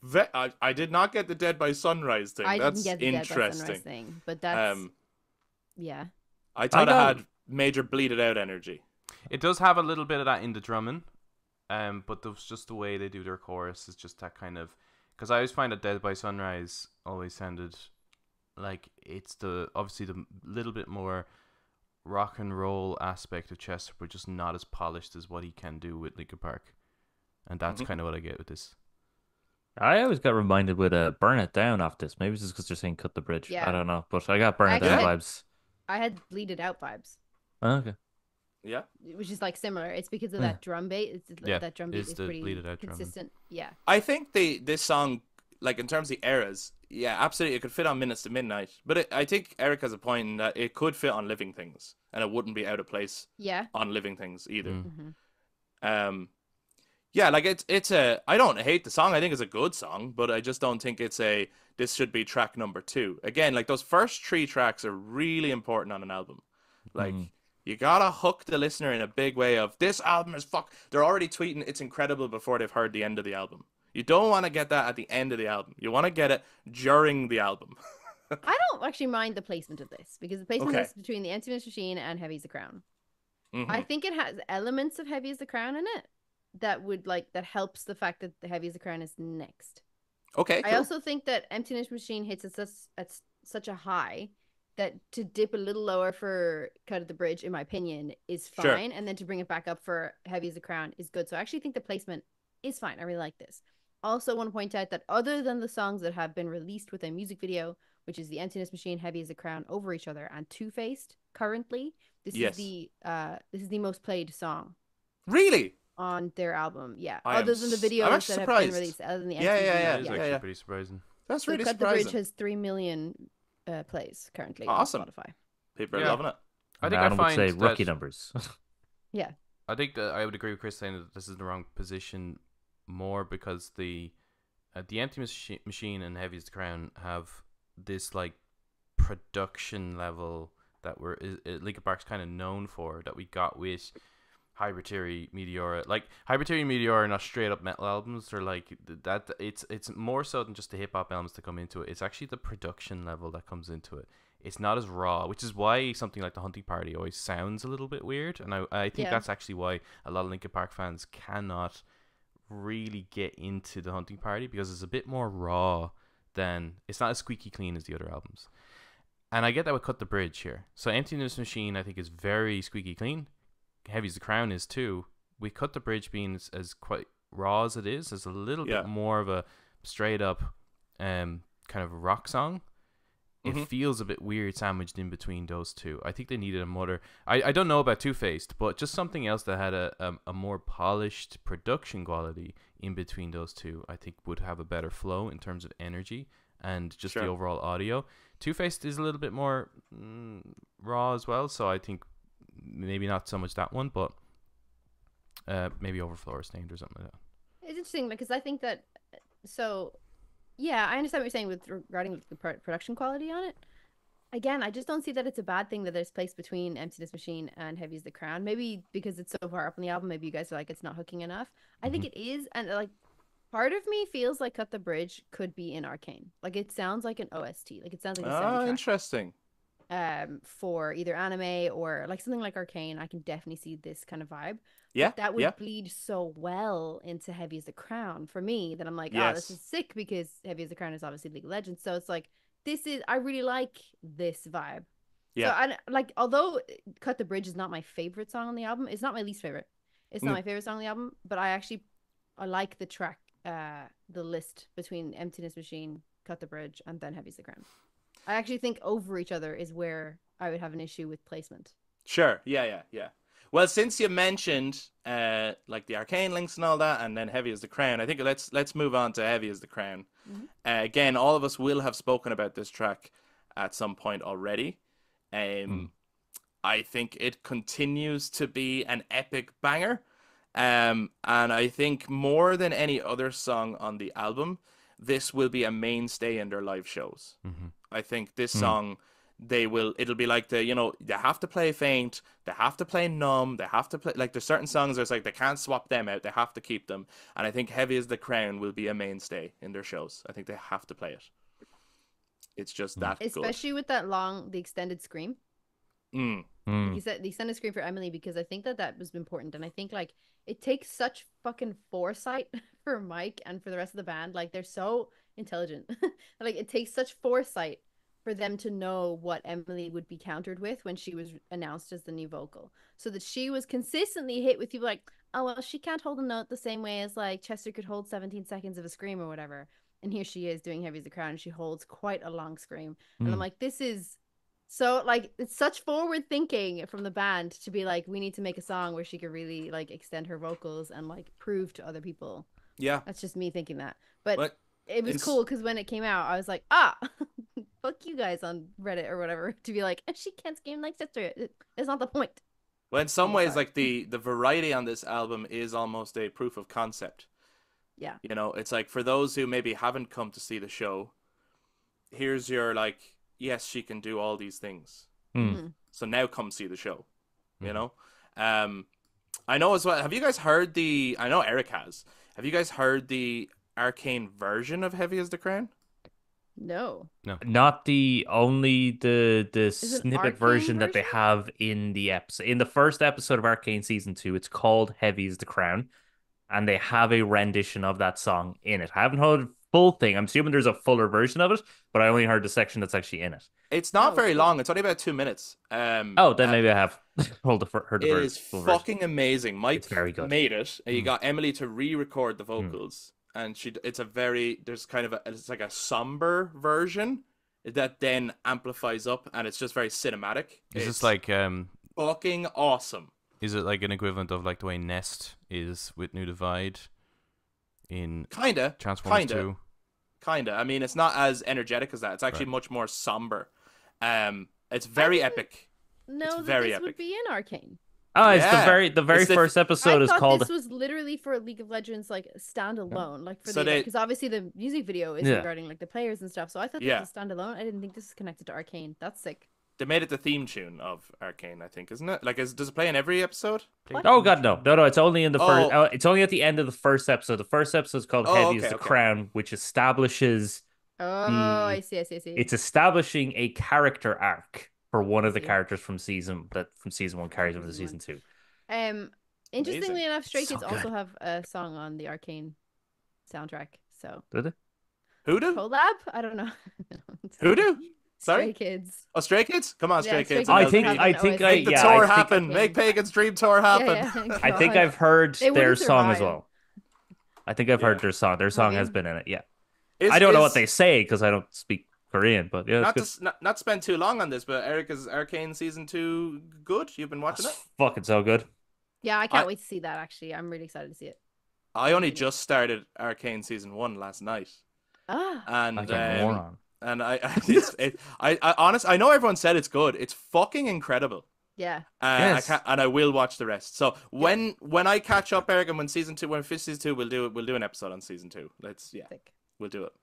S1: I did not get the Dead by Sunrise thing. That's
S2: didn't get the
S1: interesting.
S2: Dead by Sunrise thing, but that's yeah.
S1: I thought it had major bleeded out energy.
S3: It does have a little bit of that in the drumming, but it's just the way they do their chorus is just that kind of. Because I always find that Dead by Sunrise always sounded like it's obviously the little bit more rock and roll aspect of Chester, but just not as polished as what he can do with Linkin Park, and that's kind of what I get with this.
S4: I always got reminded with Burn It Down off this. Maybe it's just because they're saying Cut the Bridge.
S2: Yeah.
S4: I don't know, but I got Burn It Down vibes.
S2: I had Bleed It Out vibes.
S4: Oh, okay.
S1: Yeah.
S2: Which is like similar. It's because of that drum beat. That drum beat is pretty consistent. Yeah.
S1: I think this song, like in terms of the eras, yeah, absolutely, it could fit on Minutes to Midnight. But I think Eric has a point in that it could fit on Living Things, and it wouldn't be out of place.
S2: Yeah.
S1: On Living Things either.
S2: Mm-hmm.
S1: Yeah, like it's I don't hate the song. I think it's a good song, but I just don't think this should be track number 2. Again, like those first 3 tracks are really important on an album. Like. You gotta hook the listener in a big way of this album is They're already tweeting it's incredible before they've heard the end of the album. You don't want to get that at the end of the album. You want to get it during the album.
S2: I don't actually mind the placement of this because the placement is between the Emptiness Machine and Heavy as the Crown. Mm-hmm. I think it has elements of Heavy as the Crown in it that helps the fact that the Heavy as the Crown is next.
S1: Okay. Cool.
S2: I also think that Emptiness Machine hits at such a high that to dip a little lower for Cut of the Bridge, in my opinion, is fine. And then to bring it back up for Heavy as a Crown is good. So I actually think the placement is fine. I really like this. Also want to point out that other than the songs that have been released with a music video, which is the Emptiness Machine, Heavy as a Crown, Over Each Other, and Two-Faced, currently, this is the most played song.
S1: Really?
S2: On their album, yeah. Other than the videos that have been released. Other than the
S3: It's actually pretty surprising.
S1: That's really
S2: surprising. Cut the Bridge has 3 million plays currently on Spotify.
S1: People are loving it.
S3: I think I
S4: would say rookie numbers.
S2: Yeah.
S3: I think that I would agree with Chris saying that this is the wrong position more because the Emptiness Machine and Heavy as the Crown have this like production level that Linkin Park's kind of known for that we got with Hybrid Theory, Meteora. Like Hybrid Theory and Meteora are not straight up metal albums. They're like that. It's more so than just the hip hop elements that come into it. It's actually the production level that comes into it. It's not as raw, which is why something like the Hunting Party always sounds a little bit weird. And I think that's actually why a lot of Linkin Park fans cannot really get into the Hunting Party because it's a bit more raw than it's not as squeaky clean as the other albums. And I get that with Cut the Bridge here. So Emptiness Machine I think is very squeaky clean. Heavy as the Crown is too. We Cut the Bridge being as quite raw as it is a little bit more of a straight up kind of rock song. It
S1: Mhm.
S3: feels a bit weird sandwiched in between those two. I think they needed a mother. I don't know about Two-Faced, but just something else that had a more polished production quality in between those two, I think would have a better flow in terms of energy and just the
S1: Sure.
S3: overall audio. Two-Faced is a little bit more raw as well, so I think maybe not so much that one, but maybe Overflow or Stained or something like that.
S2: It's interesting because I think that so yeah, I understand what you're saying with regarding the production quality on it. Again, I just don't see that it's a bad thing that there's place between Emptiness Machine and Heavy is the Crown. Maybe because it's so far up on the album, maybe you guys are like it's not hooking enough. I think it is, and like part of me feels like Cut the Bridge could be in Arcane. Like it sounds like an OST. Like it sounds like a
S1: Oh,
S2: soundtrack.
S1: interesting.
S2: For either anime or like something like Arcane. I can definitely see this kind of vibe.
S1: Yeah,
S2: But that would
S1: yeah.
S2: bleed so well into Heavy as the Crown for me that I'm like, oh, this
S1: Yes.
S2: is sick because Heavy as the Crown is obviously League of Legends. So it's like, I really like this vibe.
S1: Yeah.
S2: So I like, although Cut the Bridge is not my favorite song on the album, it's not my least favorite. It's not my favorite song on the album, but I like the track, the list between Emptiness Machine, Cut the Bridge, and then Heavy as the Crown. I actually think over each other is where I would have an issue with placement.
S1: Sure. Yeah. Well, since you mentioned like the Arcane links and all that, and then Heavy as the Crown, I think let's move on to Heavy as the Crown.
S2: Mhm.
S1: Again, all of us will have spoken about this track at some point already. I think it continues to be an epic banger. And I think more than any other song on the album, this will be a mainstay in their live shows. I think this song, it'll be like they have to play Faint, they have to play Numb, they have to play, like there's certain songs there's like they can't swap them out, they have to keep them. And I think Heavy as the Crown will be a mainstay in their shows. I think they have to play it. It's just that
S2: Especially with that the extended scream.
S1: good.
S2: He said the extended scream for Emily because I think that was important, and I think like it takes such fucking foresight for Mike and for the rest of the band. Like they're so intelligent. Like it takes such foresight for them to know what Emily would be countered with when she was announced as the new vocal, so that she was consistently hit with people like, oh well, she can't hold a note the same way as like Chester could hold 17 seconds of a scream or whatever, and here she is doing Heavy as the Crown and she holds quite a long scream, and I'm like, this is so like it's such forward thinking from the band to be like, we need to make a song where she could really like extend her vocals and like prove to other people.
S1: Yeah.
S2: That's just me thinking that, but it was
S1: it's-
S2: cool because when it came out, I was like, fuck you guys on Reddit or whatever to be like, she can't scream like Chester. It's not the point.
S1: Well, in some ways,
S2: sorry.
S1: like the variety on this album is almost a proof of concept.
S2: Yeah.
S1: You know, it's like for those who maybe haven't come to see the show, here's your like, yes, she can do all these things. So now come see the show. You know? I know as well. Have you guys heard I know Eric has. Have you guys heard the Arcane version of Heavy as the Crown?
S2: No.
S4: Not only the
S2: an
S4: snippet
S2: Arcane
S4: version that they
S2: version?
S4: have in the episode. In the first episode of Arcane season 2, it's called Heavy is the Crown, and they have a rendition of that song in it. I haven't heard the full thing. I'm assuming there's a fuller version of it, but I only heard the section that's actually in it.
S1: It's not
S2: Oh,
S1: very
S2: cool.
S1: long. It's only about 2 minutes.
S4: Then maybe I have heard the
S1: It is
S4: full version.
S1: fucking amazing. Mike
S4: It's very good.
S1: made it. And you got Emily to re-record the vocals, and there's kind of it's like a somber version that then amplifies up, and it's just very cinematic.
S3: Is
S1: It's
S3: this like
S1: fucking awesome.
S3: is it like an equivalent of like the way Nest is with New Divide in
S1: Kinda.
S3: Transformers 2?
S1: Kinda. I mean, it's not as energetic as that. It's actually much more somber. It's very epic.
S2: No,
S1: It's
S2: that
S1: very
S2: this
S1: epic.
S2: would be in Arcane.
S4: Oh, it's
S1: Yeah.
S4: the very
S1: It's the-
S4: first episode
S2: I
S4: is
S2: thought
S4: called
S2: this was literally for League of Legends, like standalone, like for
S1: So they-
S2: because obviously the music video is
S4: Yeah.
S2: regarding like the players and stuff. So I thought
S1: Yeah.
S2: this was standalone. I didn't think this was connected to Arcane. That's sick.
S1: They made it the theme tune of Arcane, I think, isn't it? Like, does it play in every episode?
S4: Oh god, no. It's only in the first.
S1: Oh.
S4: It's only at the end of the first episode. The first episode is called
S1: Oh,
S4: Heavy is
S1: okay,
S4: the
S1: okay.
S4: Crown, which establishes.
S2: Oh, I see.
S4: It's establishing a character arc for one of the
S2: See.
S4: characters from season 1 carries over to
S2: Season
S4: season 2.
S2: Interestingly enough, Stray
S4: So
S2: Kids also
S4: good.
S2: have a song on the Arcane soundtrack. So
S4: Did it?
S1: Who do?
S2: collab? I don't know.
S1: Who do?
S2: Stray
S1: Sorry?
S2: Kids.
S1: Oh, Stray Kids? Come on,
S2: Yeah,
S1: Stray
S2: Stray
S1: Kids.
S2: Kids
S4: I
S2: have
S4: think-
S2: an
S4: I think
S2: OST.
S4: I-
S1: Make the
S4: yeah,
S1: tour
S4: think-
S1: happen. Make Pagan's dream tour happen.
S2: Yeah,
S4: I think
S2: God.
S4: I've heard
S2: They
S4: their
S2: wouldn't
S4: song as
S2: survive.
S4: well. I think I've heard
S1: Yeah.
S4: their song. Their song
S2: you?
S4: has been in it. Yeah.
S1: Is-
S4: I don't know
S1: is-
S4: what they say because I don't speak Korean, but yeah, it's
S1: Not
S4: good.
S1: to not spend too long on this, but Eric, is Arcane season 2 good? You've been watching it?
S4: Fucking so good.
S2: Yeah, I can't wait to see that. Actually, I'm really excited to see it.
S1: I only just started Arcane season 1 last night,
S2: Ah,
S1: and
S4: Like a moron.
S1: I know everyone said it's good. It's fucking incredible.
S2: yeah.
S4: Yes.
S1: I will watch the rest. So when I catch up, Eric, and when season 2, we'll do an episode on season 2.
S2: Sick.
S1: We'll do it.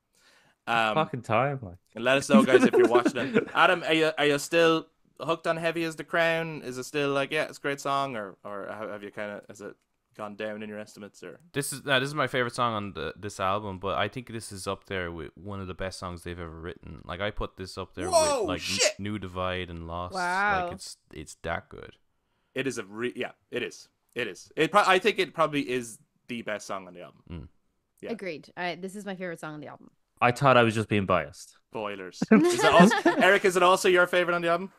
S4: Fucking time, like.
S1: And let us know, guys, if you're watching it. Adam, are you still hooked on Heavy as the Crown? Is it still like, yeah, it's a great song, or have you has it gone down in your estimates? Or
S3: This is my favorite song on this album, but I think this is up there with one of the best songs they've ever written. Like, I put this up there
S1: Whoa,
S3: with like
S1: shit!
S3: New Divide and Lost.
S2: Wow.
S3: Like it's that good.
S1: it is it is. I think it probably is the best song on the album. Yeah.
S2: Agreed. This is my favorite song on the album.
S4: I thought I was just being biased.
S1: Spoilers. Is it also, Eric, is it also your favorite on the album?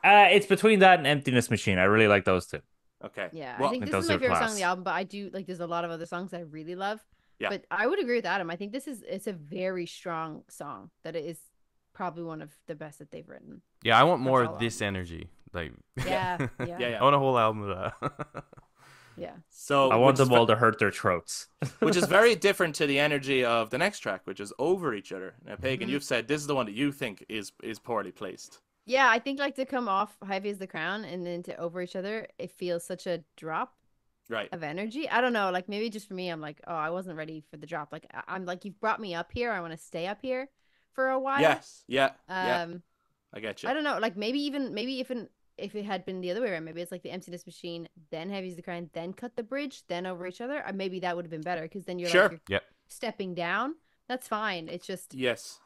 S4: It's between that and Emptiness Machine. I really like those two.
S1: Okay.
S2: Yeah,
S1: Well,
S2: I think
S4: think
S2: this is
S4: those
S2: my
S4: are
S2: favorite song
S4: class.
S2: on the album, but I do like there's a lot of other songs I really love.
S1: Yeah.
S2: But I would agree with Adam. I think it's a very strong song that it is probably one of the best that they've written.
S3: Yeah, I want more
S2: all
S3: of this energy. Like,
S2: Yeah.
S1: yeah.
S3: I want a whole album of that.
S2: Yeah.
S1: So
S4: I want
S1: which is
S4: them all to hurt their throats.
S1: which is very different to the energy of the next track, which is Over Each Other. Now, Pagan,
S2: Mhm.
S1: you've said this is the one that you think is poorly placed.
S2: Yeah, I think like to come off Heavy as the Crown and then to Over Each Other, it feels such a drop
S1: Right.
S2: of energy. I don't know, like maybe just for me, I'm like, oh, I wasn't ready for the drop. Like I'm like, you've brought me up here. I want to stay up here for a while.
S1: Yes. Yeah. Yeah.
S2: Um,
S1: I get you.
S2: I don't know, like maybe if it had been the other way around, maybe it's like the Emptiness Machine, then Heavy as the Crown, then Cut the Bridge, then Over Each Other. Maybe that would have been better because then you're
S1: Sure.
S2: like you're
S3: Yep.
S2: stepping down. That's fine. It's just
S1: Yes.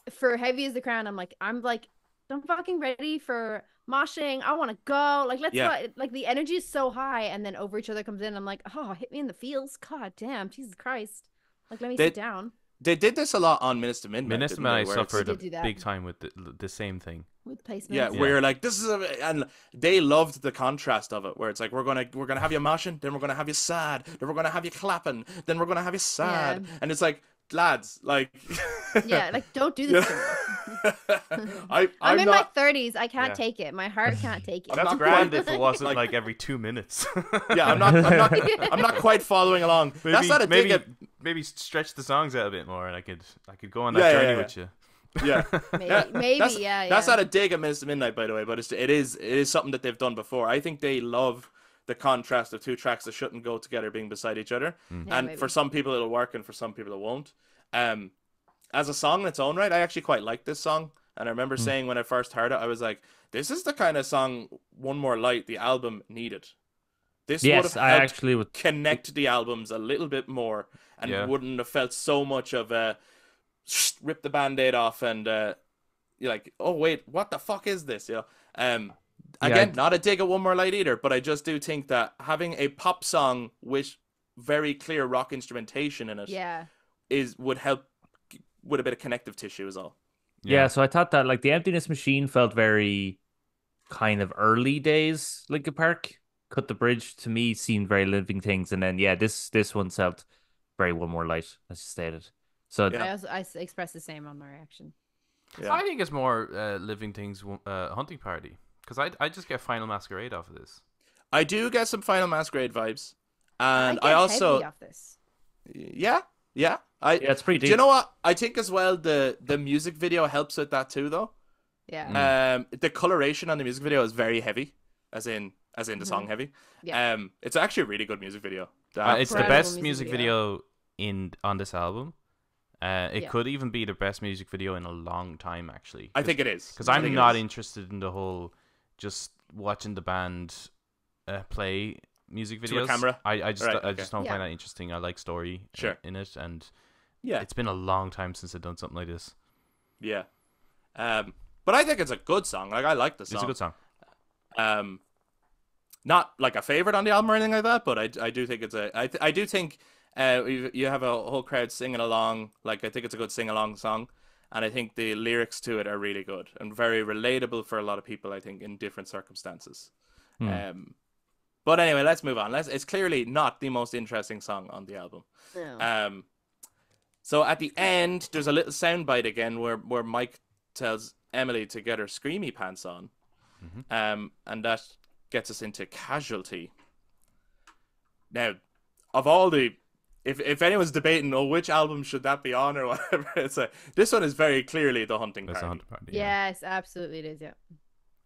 S2: for Heavy as the Crown, I'm like I'm fucking ready for moshing. I want to go. Like let's
S1: Yeah.
S2: go. Like the energy is so high, and then Over Each Other comes in. I'm like, oh, hit me in the feels. God damn, Jesus Christ. Like let me sit down
S1: They did this a lot on Minister Midnight.
S3: Minister
S1: didn't they,
S3: Midnight
S1: where it's-
S3: suffered
S2: They
S3: a
S2: did do that.
S3: big time with the same thing.
S2: with placements.
S1: Yeah, where you're like, this is and they loved the contrast of it, where it's like we're gonna have you moshing, then we're gonna have you sad, then we're gonna have you clapping, then we're gonna have you sad, and it's like, lads, like,
S2: Yeah, like don't do this to me.
S1: I'm
S2: I'm in
S1: not.
S2: my 30s. I can't
S3: Yeah.
S2: take it. My heart can't take it.
S1: I'm
S3: That's
S1: not
S3: grand
S1: quite-
S3: if it wasn't
S1: like-
S3: like every 2 minutes.
S1: Yeah, I'm not quite following along. That's not a dig at.
S3: maybe stretch the songs out a bit more, and I could go on that
S1: Yeah,
S3: journey
S1: yeah.
S3: with you.
S1: Yeah,
S2: Maybe,
S1: that's,
S2: yeah.
S1: That's not a dig at Minister Midnight, by the way, but it is something that they've done before. I think they love the contrast of two tracks that shouldn't go together being beside each other,
S2: Yeah,
S1: and
S2: maybe.
S1: for some people it'll work, and for some people it won't. As a song in its own right, I actually quite like this song, and I remember saying when I first heard it, I was like, "This is the kind of song One More Light the album needed." This would
S4: Yes,
S1: have
S4: I
S1: helped
S4: actually would.
S1: connect the albums a little bit more, and
S3: Yeah.
S1: wouldn't have felt so much of a rip the band-aid off and you're like, oh wait, what the fuck is this? Again, not a dig at One More Light either, but I just do think that having a pop song with very clear rock instrumentation in it
S2: Yeah.
S1: would help with a bit of connective tissue is all.
S4: Yeah, so I thought that like the Emptiness Machine felt very kind of early days Linkin Park. Cut the Bridge to me seemed very Living Things, and then this one felt very One More Light, as you stated. So
S1: Yeah.
S2: I expressed the same on my reaction.
S1: Yeah.
S3: I think it's more Living Things Hunting Party, because I just get Final Masquerade off of this.
S1: I do get some Final Masquerade vibes, and
S2: I
S1: I
S2: get
S1: also
S2: heavy off this.
S1: yeah.
S4: yeah, it's pretty
S1: Do
S4: deep.
S1: you know what? I think as well the music video helps with that too, though.
S2: Yeah.
S1: The coloration on the music video is very heavy, as in the song heavy.
S2: Yeah.
S1: It's actually a really good music video.
S3: It's the
S2: Incredible
S3: best
S2: music
S3: music video on this album. It
S2: Yeah.
S3: could even be the best music video in a long time, actually.
S1: I think it is.
S3: Because
S1: I
S3: I'm
S1: think it
S3: not
S1: is.
S3: interested in the whole just watching the band play music videos.
S1: To a camera?
S3: I just
S1: Right,
S3: don't
S2: Yeah.
S3: find that interesting. I like story
S1: Sure.
S3: in it, and
S1: Yeah,
S3: it's been a long time since I've done something like this.
S1: yeah. But I think it's a good song. Like I like the song.
S3: It's a good song.
S1: Not like a favorite on the album or anything like that, but I do think it's I do think you have a whole crowd singing along. Like I think it's a good sing along song, and I think the lyrics to it are really good and very relatable for a lot of people. I think in different circumstances. But anyway, let's move on. It's clearly not the most interesting song on the album.
S2: No.
S1: So at the end, there's a little soundbite again where Mike tells Emily to get her screamy pants on. And that gets us into Casualty. Now, of all the, if anyone's debating, oh, which album should that be on or whatever, it's like this one is very clearly the Hunting Party.
S3: That's a Hunting Party. Yeah.
S2: Yes, absolutely it is. Yeah.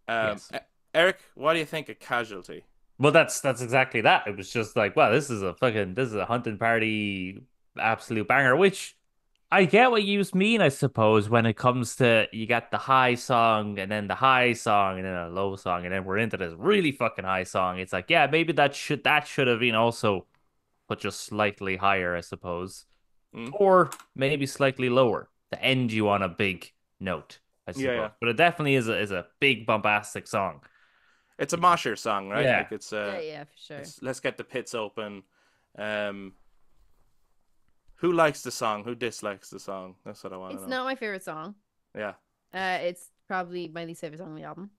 S4: Yes.
S1: Eric, what do you think of Casualty?
S4: Well, that's exactly that. It was just like, well, this is a Hunting Party absolute banger, which I get what you mean, I suppose, when it comes to you got the high song and then the high song and then a low song and then we're into this really fucking high song. It's like, yeah, maybe that should have been also put just slightly higher, I suppose. Or maybe slightly lower to end you on a big note, I suppose.
S1: Yeah.
S4: But it definitely is a big bombastic song.
S1: It's a mosher song, right?
S4: Yeah.
S1: Like it's
S2: Yeah, for sure.
S1: let's get the pits open. Who likes the song? Who dislikes the song? That's what I want to know.
S2: It's not my favorite song.
S1: Yeah.
S2: It's probably my least favorite song on the album.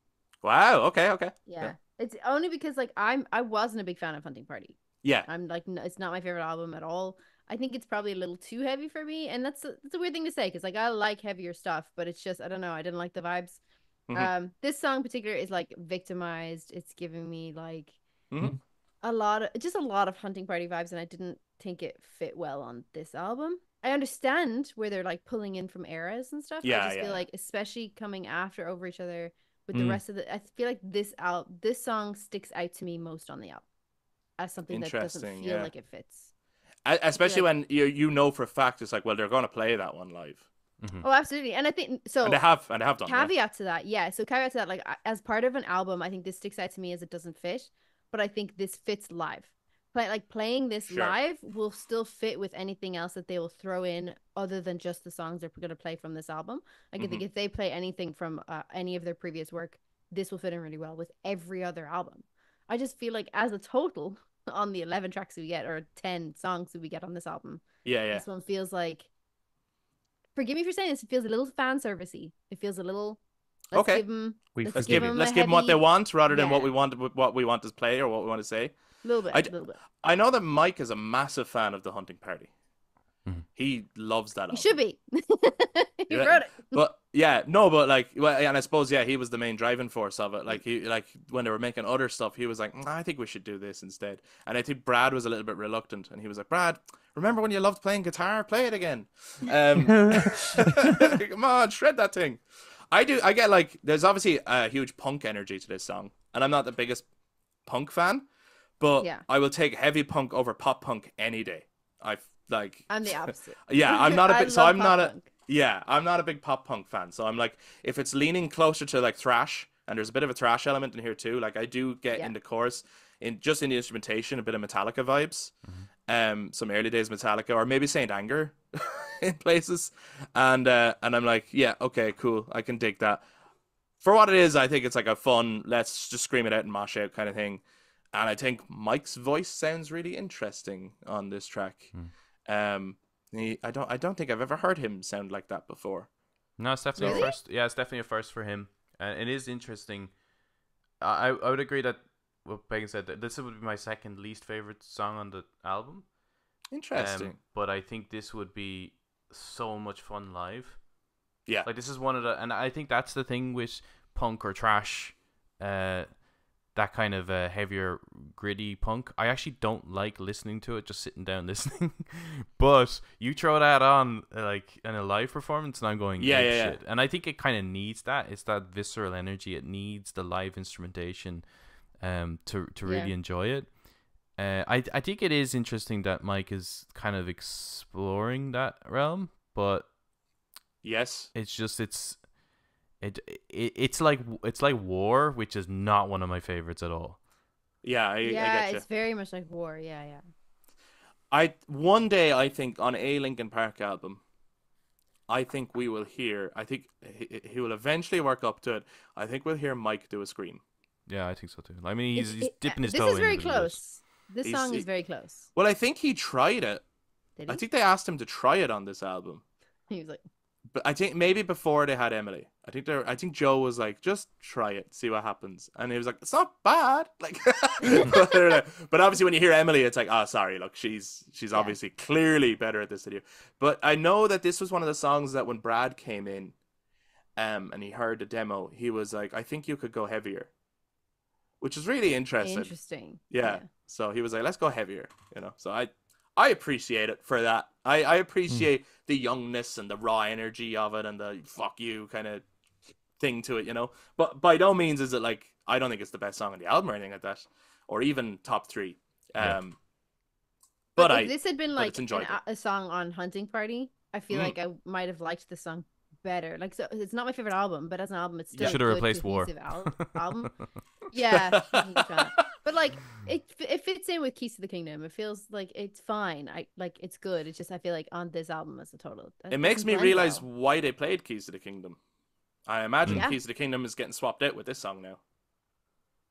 S1: Wow. Okay.
S2: Yeah. It's only because like I wasn't a big fan of Hunting Party.
S1: Yeah.
S2: I'm like it's not my favorite album at all. I think it's probably a little too heavy for me, and that's a weird thing to say because like I like heavier stuff, but it's just I don't know, I didn't like the vibes. This song in particular is like victimized. It's giving me like a lot of Hunting Party vibes, and I didn't think it fit well on this album. I understand where they're like pulling in from eras and stuff.
S1: Yeah,
S2: I just feel like especially coming after Over Each Other with the rest of the, I feel like this song sticks out to me most on the album as something that doesn't feel like it fits.
S1: Especially when you know for a fact it's like, well, they're going to play that one live.
S2: Oh, absolutely. And I think so.
S1: And they have done.
S2: Caveat to that, yeah. So caveat to that, like as part of an album, I think this sticks out to me as it doesn't fit, but I think this fits live. Playing this live will still fit with anything else that they will throw in other than just the songs they're going to play from this album. I think if they play anything from any of their previous work, this will fit in really well with every other album. I just feel like as a total on the 11 tracks we get or 10 songs that we get on this album, this one feels like, forgive me for saying this, it feels a little fan servicey. It feels a little let's give them
S1: what they want rather than what we want to play or what we want to say.
S2: A little bit.
S1: I know that Mike is a massive fan of the Hunting Party. He loves that album.
S2: He should be. He wrote it.
S1: But and I suppose he was the main driving force of it. Like when they were making other stuff, he was like, I think we should do this instead. And I think Brad was a little bit reluctant, and he was like, Brad, remember when you loved playing guitar? Play it again. Come on, shred that thing. I get like, there's obviously a huge punk energy to this song, and I'm not the biggest punk fan, but I will take heavy punk over pop punk any day. I'm the
S2: opposite.
S1: Yeah, I'm not a bit. So I'm not a. Yeah, I'm not a big pop punk fan. So I'm like, if it's leaning closer to like thrash, and there's a bit of a thrash element in here too. Like I do get in the chorus, in the instrumentation, a bit of Metallica vibes, some early days Metallica, or maybe Saint Anger, in places, and I'm like, yeah, okay, cool, I can dig that. For what it is, I think it's like a fun, let's just scream it out and mosh out kind of thing. And I think Mike's voice sounds really interesting on this track. I don't think I've ever heard him sound like that before.
S3: No, it's definitely a first. Yeah, it's definitely a first for him. And it is interesting. I would agree that what Pagan said, that this would be my second least favorite song on the album.
S1: Interesting.
S3: But I think this would be so much fun live.
S1: Yeah.
S3: Like this is one of the, and I think that's the thing with punk or trash, that kind of heavier, gritty punk. I actually don't like listening to it, just sitting down listening. But you throw that on like in a live performance, and I'm going, shit. And I think it kind of needs that. It's that visceral energy. It needs the live instrumentation, to really enjoy it. I think it is interesting that Mike is kind of exploring that realm, but
S1: yes,
S3: it's just it's like War, which is not one of my favorites at all.
S1: Yeah, I get you.
S2: It's very much like War. Yeah.
S1: One day I think on a Linkin Park album, I think we will hear. I think he will eventually work up to it. I think we'll hear Mike do a scream.
S3: Yeah, I think so too. I mean, he's dipping his toe in.
S2: This is very close. This song is very close.
S1: Well, I think he tried it.
S2: Did he?
S1: I think they asked him to try it on this album.
S2: He was like,
S1: but I think maybe before they had Emily, I think Joe was like, just try it, see what happens, and he was like, it's not bad, like. But obviously when you hear Emily, it's like, oh, sorry, look, she's obviously clearly better at this than you. But I know that this was one of the songs that when Brad came in, and he heard the demo, he was like, I think you could go heavier, which is really interesting.
S2: Interesting.
S1: Yeah. So he was like, let's go heavier, you know. So I appreciate it for that. I appreciate the youngness and the raw energy of it and the fuck you kind of thing to it, you know. But by no means is it like, I don't think it's the best song on the album or anything like that, or even top 3.
S2: But if this had been like
S1: it's
S2: a song on Hunting Party, I feel like I might have liked the song better. Like, so it's not my favorite album, but as an album, it's still
S3: should
S2: a
S3: have
S2: good,
S3: replaced War.
S2: album. Yeah, but like it fits in with Keys to the Kingdom. It feels like it's fine. It's good. It's just I feel like on this album as a total,
S1: it makes me realize why they played Keys to the Kingdom. I imagine Keys to the Kingdom is getting swapped out with this song now.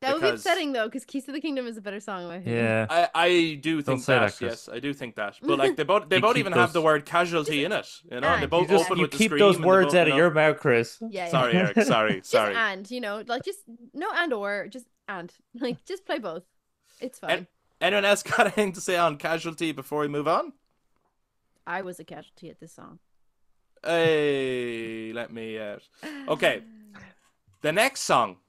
S2: That would be upsetting though, because Keys to the Kingdom is a better song in my opinion.
S4: Yeah,
S1: I do think that. Yes, I do think that. But like they both even have the word casualty in it. You know, they both open with the scream.
S4: You keep those words out of your mouth, Chris.
S2: Yeah.
S1: Sorry, Eric. Sorry.
S2: Just and, you know, like just no and or just and like just play both. It's fine.
S1: Anyone else got anything to say on Casualty before we move on?
S2: I was a casualty at this song.
S1: Hey, let me out. Okay, the next song.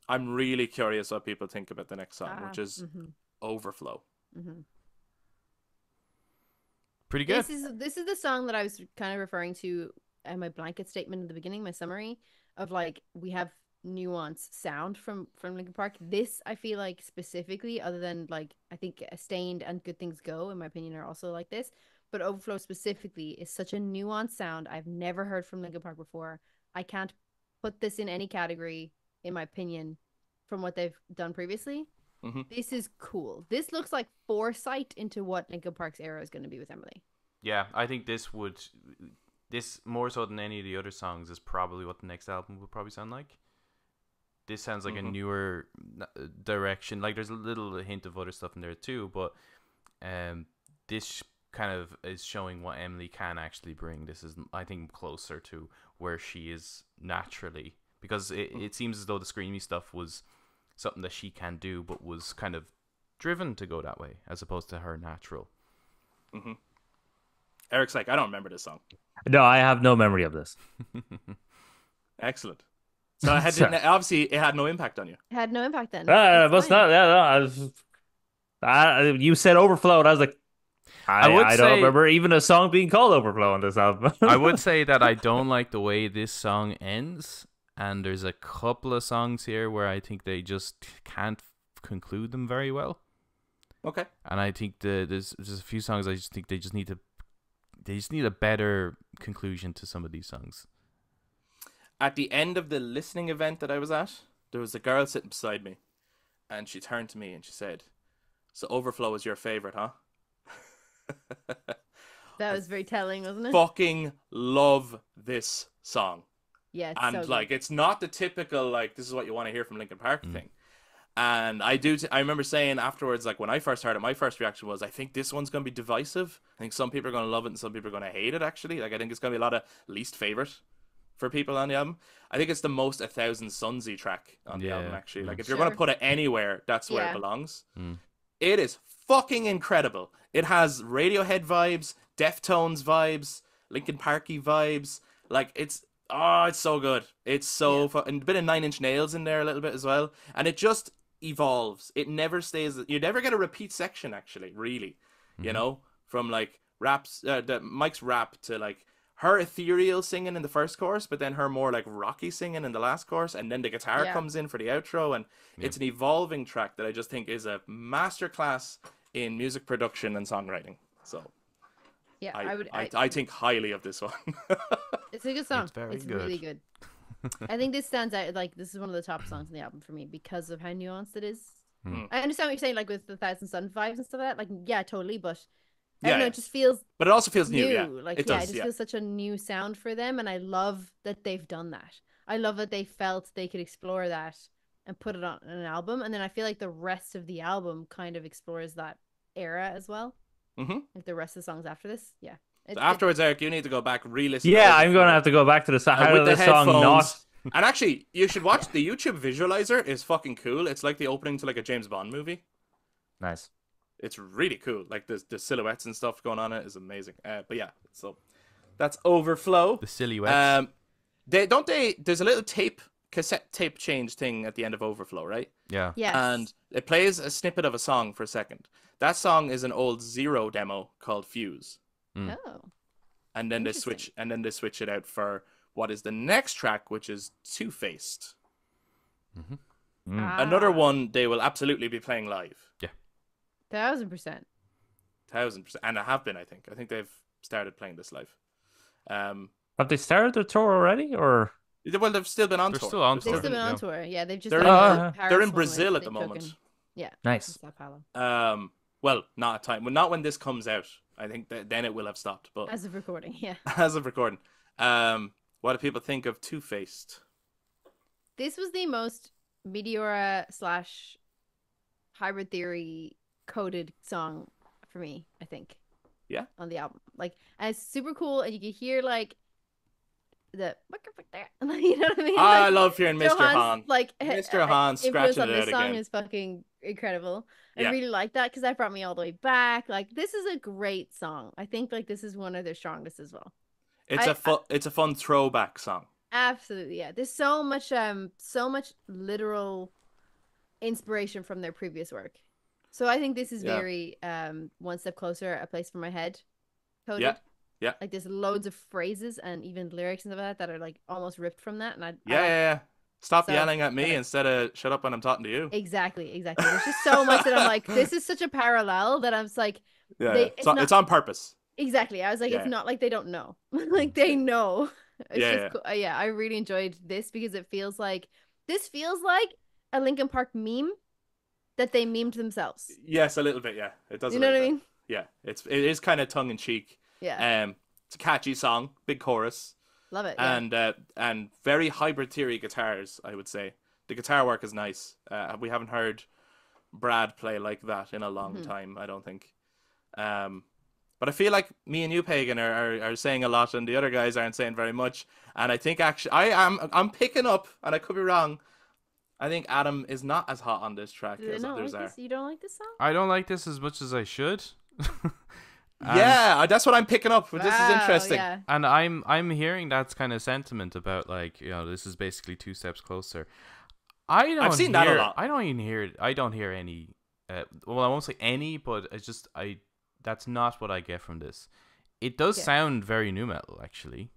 S1: I'm really curious what people think about the next song, which is Overflow.
S3: Pretty good.
S2: This is the song that I was kind of referring to in my blanket statement in the beginning, my summary of like we have nuanced sound from Linkin Park. This I feel like specifically, other than like I think Stained and Good Things Go, in my opinion, are also like this. But Overflow specifically is such a nuanced sound I've never heard from Linkin Park before. I can't put this in any category, in my opinion, from what they've done previously. This is cool. This looks like foresight into what Linkin Park's era is going to be with Emily.
S3: Yeah, I think this more so than any of the other songs is probably what the next album would probably sound like. This sounds like a newer direction. Like there's a little hint of other stuff in there too, but this kind of is showing what Emily can actually bring. This is, I think, closer to where she is naturally, because it seems as though the screamy stuff was something that she can do, but was kind of driven to go that way as opposed to her natural.
S1: Eric's like, I don't remember this song.
S4: No, I have no memory of this.
S1: Excellent. So obviously it had no impact on you.
S2: It had no impact then.
S4: Must not. Yeah, no, you said Overflow, and I was like, I don't remember even a song being called Overflow on this album.
S3: I would say that I don't like the way this song ends, and there's a couple of songs here where I think they just can't conclude them very well.
S1: Okay.
S3: And I think there's a few songs I just think they just need a better conclusion to some of these songs.
S1: At the end of the listening event that I was at, there was a girl sitting beside me, and she turned to me and she said, "So Overflow is your favorite, huh?"
S2: That was very telling, wasn't it?
S1: Fucking love this song.
S2: Yeah,
S1: and like it's not the typical like this is what you want to hear from Linkin Park thing. And I remember saying afterwards, like when I first heard it, my first reaction was, I think this one's going to be divisive. I think some people are going to love it and some people are going to hate it, actually. Like I think it's going to be a lot of least favorite for people on the album. I think it's the most 1,000 Sunsy track on the album, actually. Like if you're going to put it anywhere, that's where it belongs. It is fucking incredible. It has Radiohead vibes, Deftones vibes, Linkin Parky vibes. Like it's so good. It's so fun. And a bit of Nine Inch Nails in there a little bit as well. And it just evolves. It never stays. You never get a repeat section, actually, really. You know, from like raps, Mike's rap to like her ethereal singing in the first chorus, but then her more like rocky singing in the last chorus, and then the guitar comes in for the outro, and it's an evolving track that I just think is a masterclass in music production and songwriting. So
S2: yeah,
S1: I think highly of this one.
S2: It's a good song.
S3: It's
S2: really good. I think this stands out. Like this is one of the top songs in the album for me because of how nuanced it is. I understand what you're saying, like with the Thousand Sun vibes and stuff like that. Like yeah, totally, but I don't know, it just feels.
S1: But it also feels new. Yeah,
S2: like it just feels such a new sound for them, and I love that they've done that. I love that they felt they could explore that and put it on an album, and then I feel like the rest of the album kind of explores that era as well. Like the rest of the songs after this,
S1: So afterwards, Eric, you need to go back re-listen.
S4: Yeah, I'm going to have to go back to the song. How did this song not?
S1: And actually, you should watch the YouTube visualizer. It's fucking cool. It's like the opening to like a James Bond movie.
S4: Nice.
S1: It's really cool. Like the silhouettes and stuff going on it is amazing. But yeah, so that's Overflow.
S3: The silhouettes.
S1: There's a little cassette tape change thing at the end of Overflow, right?
S3: Yeah.
S2: Yes.
S1: And it plays a snippet of a song for a second. That song is an old Zero demo called Fuse.
S3: Mm.
S2: Oh.
S1: And then they switch it out for what is the next track, which is Two-Faced.
S3: Mm-hmm.
S1: Another one they will absolutely be playing live.
S3: Yeah.
S2: 1000%.
S1: 1000%. And I have been, I think. I think they've started playing this live.
S4: Have they started the tour already, or?
S1: Well, they've still been on
S3: They're
S1: tour.
S3: still on
S2: They've
S3: tour.
S2: still been on
S3: Yeah.
S2: tour. Yeah, they've just
S1: They're
S2: done
S1: in-
S2: the Paris
S1: they're in
S2: one
S1: Brazil
S2: with
S1: at the
S2: Big
S1: moment.
S2: Token. Yeah.
S4: Nice.
S2: Sao Paulo.
S1: Well, not at time. Well, not when this comes out. I think that then it will have stopped. But
S2: As of recording, yeah.
S1: as of recording, what do people think of Two-Faced?
S2: This was the most Meteora / Hybrid Theory coded song for me, I think.
S1: Yeah.
S2: On the album. Like, and it's super cool, and you can hear like the you know what I mean?
S1: I
S2: Like,
S1: love hearing Mr.
S2: Johan's,
S1: Han.
S2: like
S1: Mr. Han
S2: influence
S1: scratching
S2: on
S1: it
S2: this
S1: out
S2: song
S1: again.
S2: is fucking incredible. I
S1: Yeah.
S2: really like that because that brought me all the way back. Like, this is a great song. I think like this is one of their strongest as well.
S1: It's a fun throwback song.
S2: Absolutely, yeah. There's so much literal inspiration from their previous work. So I think this is
S1: Yeah.
S2: very One Step Closer, A Place for My Head coded.
S1: Yeah. Yeah.
S2: Like there's loads of phrases and even lyrics and stuff like that are like almost ripped from that. And I
S1: Yeah,
S2: like-
S1: yeah. Stop
S2: So,
S1: yelling at me
S2: okay.
S1: instead of shut up when I'm talking to you.
S2: Exactly. There's just so much that I'm like, this is such a parallel that I'm just like,
S1: Yeah,
S2: they-
S1: yeah.
S2: it's not-
S1: It's on purpose.
S2: exactly. I was like,
S1: Yeah.
S2: it's not like they don't know. Like they know. It's
S1: Yeah,
S2: just cool. Yeah, I really enjoyed this because this feels like a Linkin Park meme that they memed themselves.
S1: Yes, a little bit. Yeah, it does.
S2: You
S1: a
S2: know what I
S1: little bit.
S2: mean?
S1: Yeah, it is kind of tongue in cheek.
S2: Yeah.
S1: It's a catchy song, big chorus,
S2: Love it. Yeah.
S1: and very hybrid theory guitars. I would say the guitar work is nice. We haven't heard Brad play like that in a long
S2: Mm-hmm.
S1: time. I don't think. But I feel like me and you, Pagan, are saying a lot, and the other guys aren't saying very much. And I think actually, I'm picking up, and I could be wrong. I think Adam is not as hot on this track
S2: Do they
S1: as
S2: not
S1: others
S2: like
S1: are.
S2: this? You don't like this song?
S3: I don't like this as much as I should.
S1: Yeah, that's what I'm picking up. This is
S2: Wow,
S1: interesting.
S2: Yeah.
S3: And I'm hearing that kind of sentiment about like, you know, this is basically 2 steps closer. I've
S1: seen that a lot.
S3: I don't hear any. Well, I won't say any, but it's just that's not what I get from this. It does
S2: Yeah.
S3: sound very nu metal actually,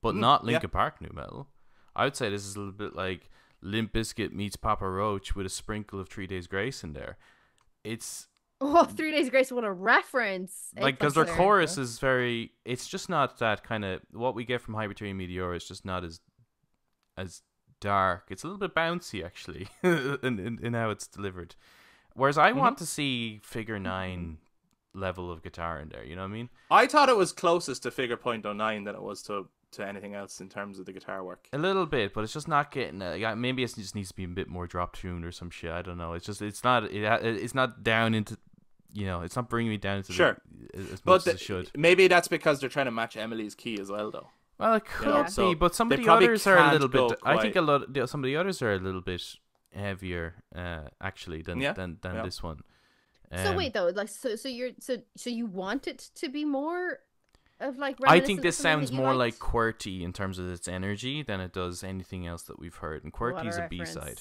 S3: but not Linkin Park nu metal. I would say this is a little bit like Limp Bizkit meets Papa Roach with a sprinkle of 3 Days Grace in there. It's
S2: Oh, 3 Days Grace, what a reference.
S3: like because their chorus is very. It's just not that kind of what we get from Hypertune Meteor. It's just not as dark. It's a little bit bouncy actually in how it's delivered. Whereas I want to see Figure 9 level of guitar in there. You know what I mean?
S1: I thought it was closest to Figure .09 than it was to anything else in terms of the guitar work.
S3: A little bit, but it's just not getting. Maybe it just needs to be a bit more drop tuned or some shit. I don't know. It's not down into. You know, it's not bringing me down to
S1: Sure.
S3: as
S1: But
S3: much as it should.
S1: maybe that's because they're trying to match Emily's key as well, though.
S3: Well, it could
S1: know,
S3: be,
S1: so
S3: but some of
S1: they
S3: the
S1: probably
S3: others are a
S1: can't
S3: little
S1: go
S3: bit. I think
S1: quite-
S3: some of the others are a little bit heavier, actually, than
S1: Yeah.
S3: this one.
S2: So wait though, like so you want it to be more of like
S3: I
S2: reminiscent
S3: think
S2: of
S3: this
S2: something
S3: sounds
S2: that you
S3: more
S2: liked?
S3: like QWERTY in terms of its energy than it does anything else that we've heard. And
S2: What
S3: QWERTY's a
S2: reference.
S3: B-side.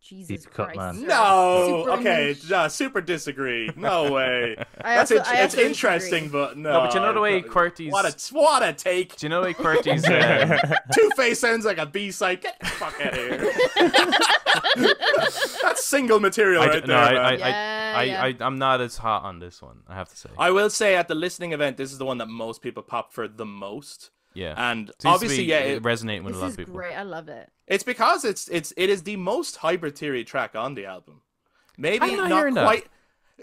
S2: Jesus
S4: Deep cut,
S2: Christ.
S4: man.
S2: sir.
S1: No,
S2: Super
S1: okay,
S2: niche.
S1: super disagree. No way.
S2: I
S1: That's
S2: also- I
S1: it's
S2: also
S1: interesting,
S2: disagree.
S1: but no.
S3: No, but you know the way QWERTY's.
S1: What a take.
S3: Do you know the way QWERTY's?
S1: Two-Face sounds like a B-side. Get the fuck out of here. That's single material right there, man.
S3: I'm not as hot on this one. I have to say.
S1: I will say at the listening event, this is the one that most people pop for the most.
S3: Yeah,
S1: And
S3: Seems to
S1: obviously,
S3: be
S1: yeah,
S3: resonating with
S2: This
S3: a lot
S2: is
S3: of people.
S2: great. I love it.
S1: it's because it is the most hybrid theory track on the album. Maybe
S3: I'm not
S1: not
S3: hearing that.
S1: quite.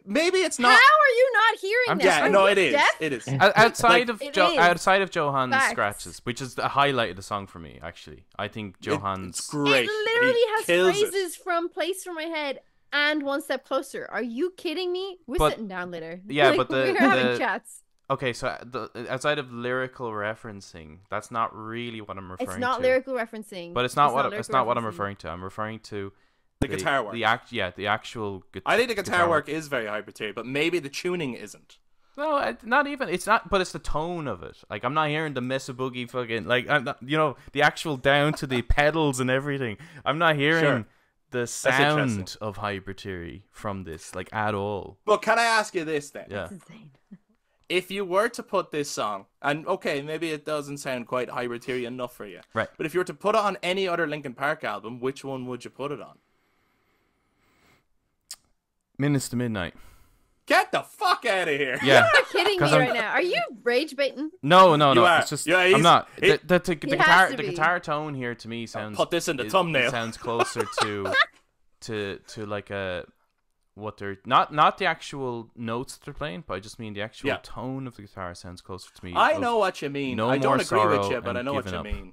S1: Maybe it's
S2: How
S1: not.
S2: are you not hearing that?
S1: Yeah,
S2: Are
S1: no,
S2: you
S1: it is.
S2: deaf?
S1: It is.
S3: Outside
S1: Like,
S3: outside of Johan's
S2: Facts.
S3: scratches, which is the highlight of the song for me, actually. I think
S1: It's
S3: Johan's.
S1: great.
S2: It literally
S1: He
S2: has
S1: kills it.
S2: phrases from Place for My Head and One Step Closer. Are you kidding me? We're
S3: But-
S2: sitting down later.
S3: yeah,
S2: Like,
S3: but
S2: we're having
S3: the-
S2: chats.
S3: Okay, so outside of lyrical referencing, that's not really what I'm referring to.
S2: It's not lyrical referencing.
S3: But it's not what I'm
S2: lyrical referencing.
S3: referring to. I'm referring to
S1: The guitar work.
S3: the actual.
S1: I think the guitar work is very hybrid theory, but maybe the tuning isn't.
S3: No, not even. It's not, but it's the tone of it. Like, I'm not hearing the Mesa Boogie fucking, like, I'm not, the actual down to the pedals and everything. I'm not hearing the sound of Hypertheory from this, like, at all.
S1: Well, can I ask you this then?
S3: Yeah.
S2: That's insane.
S1: If you were to put this song, and okay, maybe it doesn't sound quite Hypertheory enough for you,
S3: Right.
S1: but if you were to put it on any other Linkin Park album, which one would you put it on?
S3: Minutes to Midnight.
S1: Get the fuck out of here!
S3: Yeah.
S2: You're kidding me right now. Are you rage baiting?
S3: No.
S1: You are.
S3: It's just
S1: Yeah,
S3: I'm not.
S2: He has
S3: The
S2: to be.
S3: guitar tone here to me sounds.
S1: Put this in the
S3: it
S1: thumbnail.
S3: sounds closer to like a what they're not the actual notes they're playing, but I just mean the actual tone of the guitar sounds closer to me.
S1: I know what you mean.
S3: No
S1: I don't
S3: More
S1: agree with
S3: Sorrow
S1: you, but I
S3: and
S1: know what
S3: Giving
S1: you
S3: Up.
S1: mean.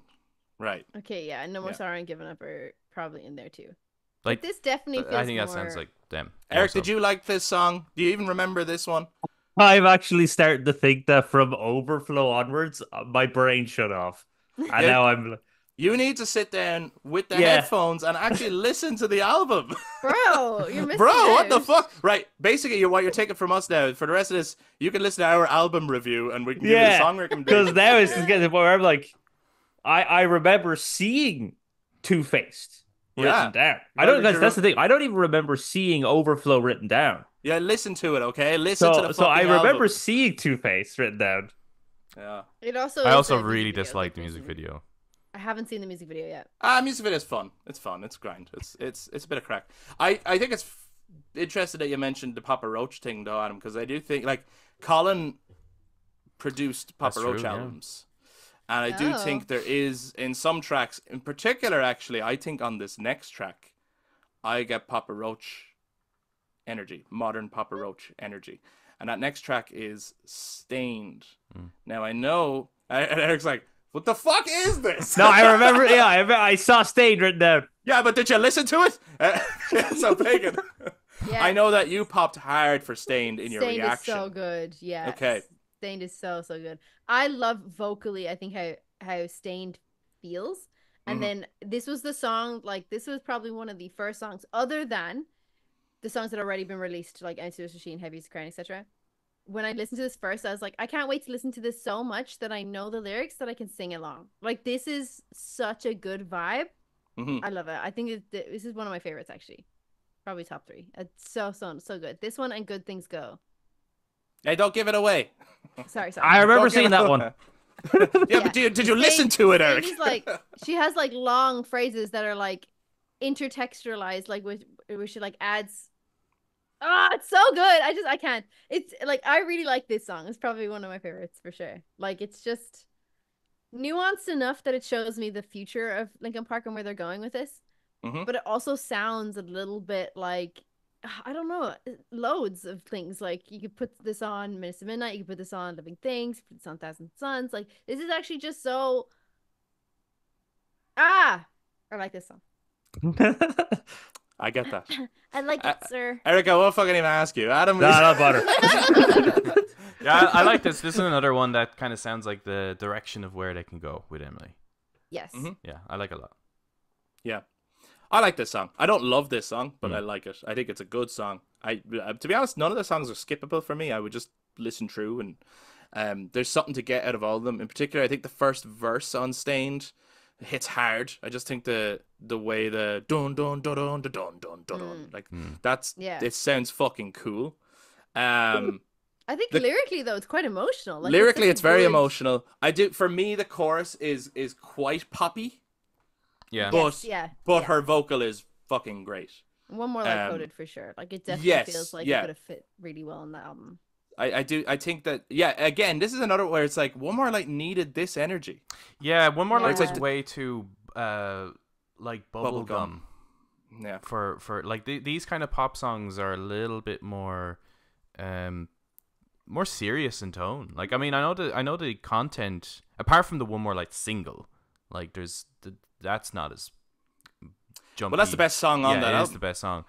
S1: Right.
S2: Okay, yeah, No More Sorrow and Giving Up are probably in there too.
S3: Like
S2: But this definitely feels
S3: I think that
S2: more...
S3: sounds like them.
S1: Eric,
S3: also.
S1: did you like this song? Do you even remember this one?
S4: I'm actually starting to think that from Overflow onwards, my brain shut off. And now I'm...
S1: You need to sit down with the
S4: Yeah.
S1: headphones and actually listen to the album.
S2: Bro, you're missing
S1: Bro, what the
S2: out.
S1: fuck? Right, basically, what you're taking from us now, for the rest of this, you can listen to our album review and we can give you the song recommendation.
S4: Because now it's just getting to the point where I'm like, I remember seeing Two-Faced written down. I don't. That's the thing. I don't even remember seeing Overflow written down.
S1: Yeah, listen to it, okay? Listen to the
S4: So I
S1: fucking
S4: remember
S1: album.
S4: seeing Two-Faced written down.
S1: Yeah.
S2: It also
S3: I
S2: is
S3: also
S2: the music
S3: really
S2: video,
S3: dislike the
S2: like,
S3: music video.
S2: I haven't seen the music video yet.
S1: Music video is fun. It's fun. It's grind. It's a bit of crack. I think it's interesting that you mentioned the Papa Roach thing, though, Adam, because I do think, like, Colin produced Papa
S3: That's
S1: Roach
S3: true, yeah.
S1: albums. And I do think there is, in some tracks, in particular, actually, I think on this next track, I get Papa Roach energy, modern Papa Roach energy. And that next track is Stained. Now, I know, and Eric's like, what the fuck is this?
S4: No, I remember. Yeah, I saw Stained written down.
S1: Yeah, but did you listen to it? So, Pagan,
S2: Yeah.
S1: I know that you popped hard for Stained in your
S2: Stained
S1: reaction.
S2: is so good. Yeah.
S1: Okay.
S2: Stained is so good. I love vocally, I think how Stained feels. And then this was the song, like this was probably one of the first songs other than the songs that had already been released, like Emptiness Machine, Heavy as a Crown, etc. When I listened to this first, I was like, I can't wait to listen to this so much that I know the lyrics that I can sing along. Like this is such a good vibe. I love it. I think this is one of my favorites actually. Probably top 3. It's so good. This one and Good Things Go.
S1: Hey, don't give it away.
S2: Sorry.
S4: I remember
S1: Don't give
S4: seeing
S1: it
S4: that
S1: away.
S4: one.
S1: Yeah, but did you listen to it, Eric?
S2: She's like, she has like long phrases that are like intertextualized, like where she like adds. It's so good. I can't. It's like I really like this song. It's probably one of my favorites for sure. Like it's just nuanced enough that it shows me the future of Linkin Park and where they're going with this. But it also sounds a little bit like, I don't know, loads of things. Like you could put this on Minutes to Midnight, you could put this on Living Things, put this on Thousand Suns. Like this is actually just so I like this song.
S1: I get that.
S2: I like it, sir.
S1: Eric, I won't fucking even ask you. Adam,
S4: No, not butter.
S3: Yeah, I like this. This is another one that kind of sounds like the direction of where they can go with Emily.
S2: Yes.
S3: Yeah, I like it a lot.
S1: Yeah, I like this song. I don't love this song, but I like it. I think it's a good song. To be honest, none of the songs are skippable for me. I would just listen through, and there's something to get out of all of them. In particular, I think the first verse on Stained hits hard. I just think the way the dun dun dun dun dun dun dun dun like that's it sounds fucking cool.
S2: I think lyrically though, it's quite emotional. Like,
S1: lyrically,
S2: such
S1: it's
S2: a
S1: very
S2: good-
S1: emotional. For me, the chorus is quite poppy.
S3: Yeah.
S1: But
S2: Yes,
S1: but her vocal is fucking great.
S2: One more like coded for sure. Like it definitely
S1: yes,
S2: feels like
S1: yeah.
S2: it could have fit really well in that album.
S1: I think that again, this is another where it's like One More Light needed this energy.
S3: Yeah, One More Light
S2: Yeah.
S3: was way too like bubblegum.
S1: Yeah.
S3: For like these kind of pop songs are a little bit more more serious in tone. Like I mean, I know the content apart from the One More Light single, like that's not as jumpy.
S1: Well, that's the best song on that
S3: it
S1: album.
S3: is the best song.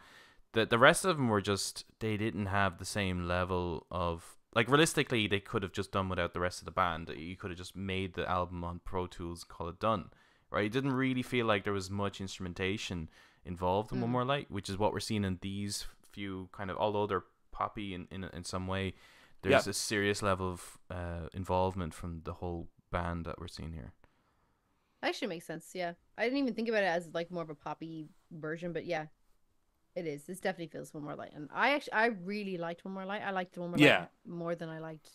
S3: The rest of them were just, they didn't have the same level of, like, realistically they could have just done without the rest of the band. You could have just made the album on Pro Tools, call it done, right? It didn't really feel like there was much instrumentation involved in One More Light, which is what we're seeing in these few kind of, although they're poppy in some way, there's a serious level of involvement from the whole band that we're seeing here.
S2: Actually makes sense. Yeah, I didn't even think about it as like more of a poppy version, but yeah, it is. This definitely feels One More Light, and I really liked One More Light. I liked One More Light more than I liked.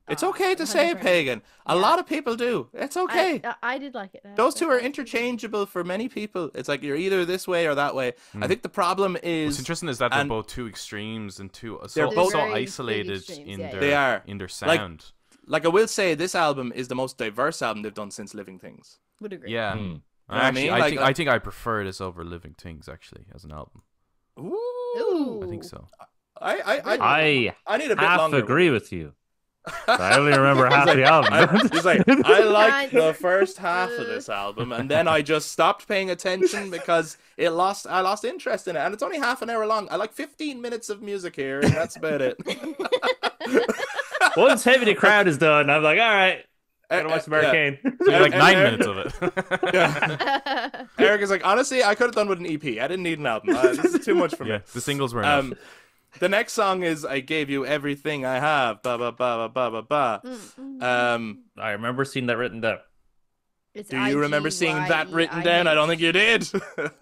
S1: It's okay to say Pagan. A lot of people do. It's okay.
S2: I did like it.
S1: Those two are interchangeable for many people. It's like you're either this way or that way. I think the problem is
S3: what's interesting is that they're both two extremes and
S1: they're both
S3: so isolated in their in their sound.
S1: Like I will say, this album is the most diverse album they've done since Living Things.
S2: Would agree.
S3: Yeah. I think I prefer this over Living Things actually as an album.
S1: Ooh.
S3: I think so.
S1: I need a bit
S4: half
S1: longer.
S4: agree with you. I only remember half the album.
S1: He's like, I like the first half of this album, and then I just stopped paying attention because I lost interest in it, and it's only half an hour long. I like 15 minutes of music here, and that's about it.
S4: Once Heavy the Crowd is done, I'm like, all right, gotta watch some Arcane.
S3: So you're like 9 minutes of it.
S1: Yeah. Eric is like, honestly, I could have done with an EP. I didn't need an album. This is too much for me.
S3: The singles were enough.
S1: The next song is "I Gave You Everything I Have." Ba ba ba ba ba ba.
S4: I remember seeing that written down.
S1: Do you remember seeing that written down? I don't think you did.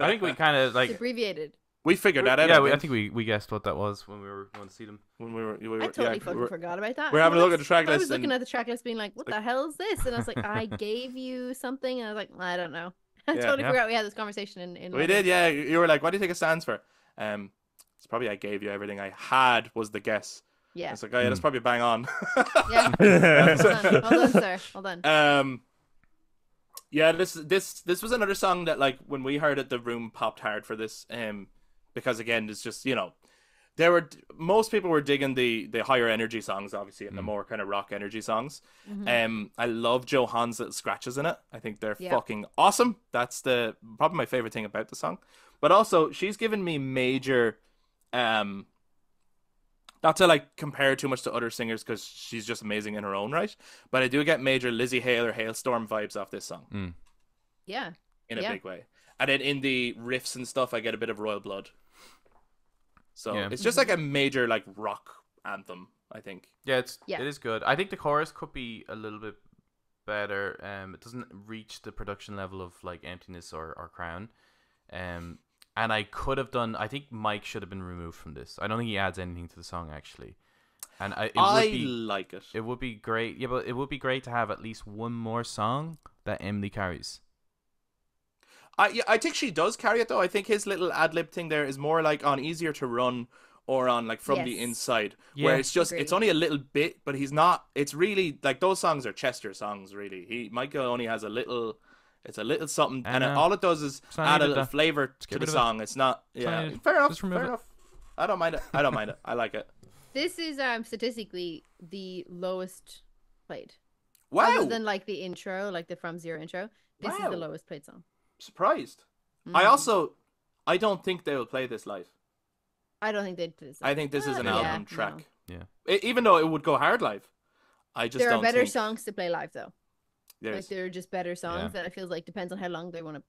S3: I think we kind of like
S2: it's abbreviated.
S1: We figured that out.
S3: Yeah, I think we guessed what that was when we were going to see them.
S1: When we were
S2: I totally fucking forgot about that.
S1: We're having a look at the track list.
S2: I was looking at the track list, being like, "What the hell is this?" And I was like, "I gave you something," and I was like, "I don't know." I totally forgot we had this conversation in
S1: we did, yeah. You were like, "What do you think it stands for?" It's probably "I Gave You Everything I Had" was the guess.
S2: Yeah.
S1: It's like, oh yeah, that's probably bang on.
S2: Yeah. Well done, sir. Well done.
S1: Yeah, this was another song that, like, when we heard it, the room popped hard for this. Because again, it's just, you know, most people were digging the higher energy songs, obviously, and the more kind of rock energy songs. I love Joe Hahn's little scratches in it. I think they're fucking awesome. That's probably my favorite thing about the song. But also, she's given me major, not to like compare too much to other singers because she's just amazing in her own right, but I do get major Lizzie Hale or Hailstorm vibes off this song.
S2: Yeah.
S1: In a big way. And then in the riffs and stuff, I get a bit of Royal Blood. So it's just like a major like rock anthem, I think.
S3: Yeah, it is good. I think the chorus could be a little bit better. It doesn't reach the production level of like Emptiness or Crown. And I could have done. I think Mike should have been removed from this. I don't think he adds anything to the song actually. And I
S1: like it.
S3: It would be great. Yeah, but it would be great to have at least one more song that Emily carries.
S1: I think she does carry it though. I think his little ad lib thing there is more like on Easier to Run or on like From the Inside, where it's just it's only a little bit, but he's not. It's really like those songs are Chester songs. Really, Michael only has a little. It's a little something, and all it does is add a little flavor to the song. It's not. Yeah, fair enough. Fair enough. I don't mind it. I like it.
S2: This is statistically the lowest played.
S1: Wow.
S2: Other than like the intro, like the From Zero intro, this is the lowest played song.
S1: Surprised. I don't think they will play this live.
S2: I don't think they'd play this live.
S1: I think this is an album track.
S3: No.
S1: Yeah. Even though it would go hard live. There
S2: are better songs to play live though.
S1: Yes.
S2: Like there are just better songs that I feel like depends on how long they want to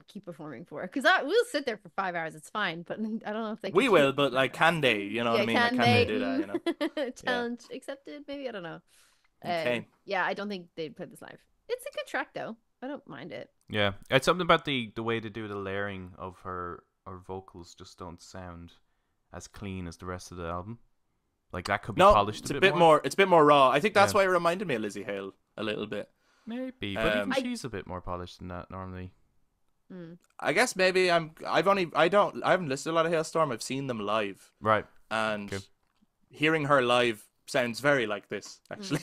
S2: keep performing for. Because we'll sit there for 5 hours, it's fine. But I don't know if they.
S1: We will, but like, can they? You know what I mean? Like, can they do that? You know.
S2: Challenge accepted? Maybe I don't know.
S1: Okay.
S2: Yeah, I don't think they'd play this live. It's a good track though. I don't mind it.
S3: Yeah, it's something about the way they do the layering of her vocals just don't sound as clean as the rest of the album. Like that could be polished
S1: it's a bit more. It's a bit more raw. I think that's why it reminded me of Lizzie Hale a little bit.
S3: Maybe, but even she's a bit more polished than that normally.
S1: I guess maybe I haven't listened to a lot of Hailstorm. I've seen them live.
S3: Right.
S1: And hearing her live sounds very like this, actually.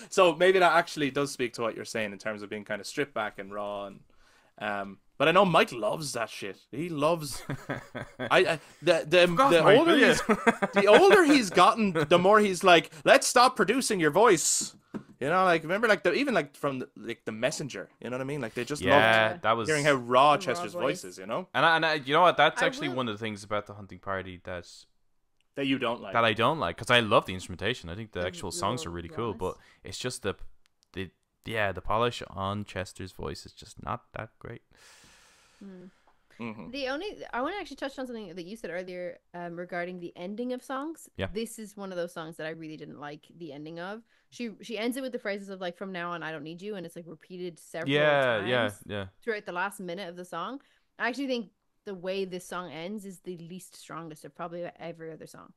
S1: So maybe that actually does speak to what you're saying in terms of being kind of stripped back and raw. And but I know Mike loves that shit. He loves. The older he's gotten, the more he's like, let's stop producing your voice. You know, like remember, like even like from the Messenger. You know what I mean? Like they just loved hearing how raw Chester's voice is. You know,
S3: and I, you know what? That's actually one of the things about the Hunting Party that
S1: you don't like.
S3: That I don't like, because I love the instrumentation. I think the actual songs are really cool, but it's just the polish on Chester's voice is just not that great.
S2: I want to actually touch on something that you said earlier regarding the ending of songs.
S3: Yeah.
S2: This is one of those songs that I really didn't like the ending of. She ends it with the phrases of like, from now on I don't need you, and it's like repeated several times throughout the last minute of the song. I actually think the way this song ends is the least strongest of probably every other song.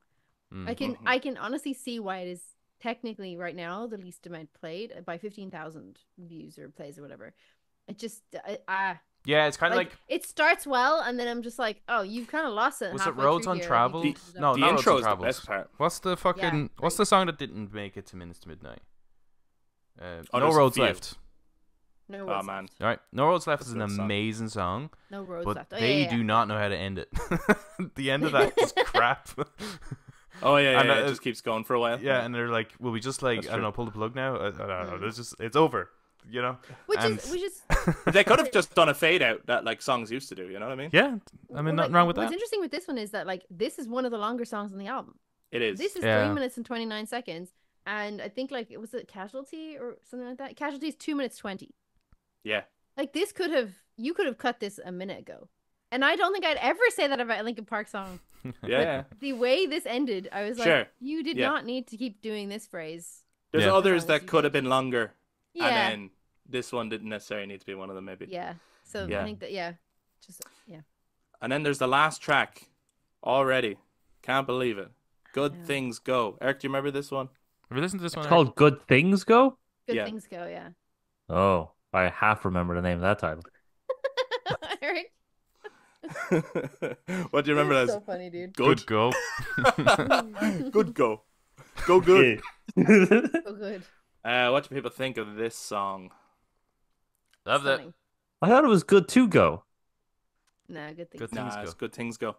S2: I can honestly see why it is technically right now the least amount played by 15,000 views or plays or whatever. It just
S3: yeah, it's kind of like
S2: it starts well, and then I'm just like, oh, you've kind of lost it.
S3: Was it Roads Untraveled? No,
S1: the
S3: not
S1: intro
S3: Roads
S1: is the
S3: Untraveled.
S1: best part.
S3: What's the fucking
S2: Yeah,
S3: what's the song that didn't make it to Minutes to Midnight? No
S1: there's a
S3: Roads
S1: few.
S3: Left.
S2: No
S1: Oh
S2: roads
S1: man,
S2: left.
S3: All right, No Roads Left
S1: That's
S3: is
S1: a
S3: an
S1: good song.
S3: amazing song,
S2: No roads
S3: but
S2: left. Oh,
S3: they
S2: yeah.
S3: do not know how to end it. The end of that is crap.
S1: oh yeah,
S3: And,
S1: it just keeps going for a while.
S3: Yeah, and they're like, "Will we just like
S1: That's
S3: I don't
S1: true.
S3: know, pull the plug now? I don't know. There's just it's over." You know,
S2: Which
S3: and
S2: is
S1: They could have just done a fade out that like songs used to do. You know what I mean?
S3: yeah. I mean,
S2: well,
S3: nothing wrong with
S2: what's
S3: that.
S2: interesting with this one is that like this is one of the longer songs on the album.
S1: It is.
S2: This is
S3: Yeah.
S2: 3 minutes and 29 seconds, and I think like was it Casualty or something like that? Casualty is 2 minutes 20.
S1: Yeah.
S2: Like this you could have cut this a minute ago, and I don't think I'd ever say that about a Linkin Park song.
S1: Yeah.
S2: The way this ended, I was like,
S1: Sure.
S2: you did
S1: Yeah.
S2: not need to keep doing this phrase.
S1: There's
S3: Yeah.
S1: others
S2: As long as
S1: that
S2: you
S1: could
S2: did.
S1: have been longer,
S2: Yeah,
S1: and then this one didn't necessarily need to be one of them, maybe.
S2: yeah. So
S1: Yeah.
S2: I think that just yeah.
S1: And then there's the last track. Already, can't believe it. Good
S2: Yeah.
S1: Things Go. Eric, do you remember this one?
S3: Have you listened to this one?
S4: It's called Good Things Go?
S2: Good
S1: Yeah.
S2: things go, yeah.
S4: Oh, I half remember the name of that title.
S2: Eric,
S1: What do you remember as?
S2: so funny, dude.
S3: Good go.
S1: Good Go. Go good.
S2: So good.
S1: What do people think of this song?
S3: Love that.
S2: Stunning.
S4: I thought it was Good to Go.
S2: Nah, good things.
S3: Good
S2: Go.
S3: Things
S1: Nah,
S3: Go.
S1: it's Good Things Go.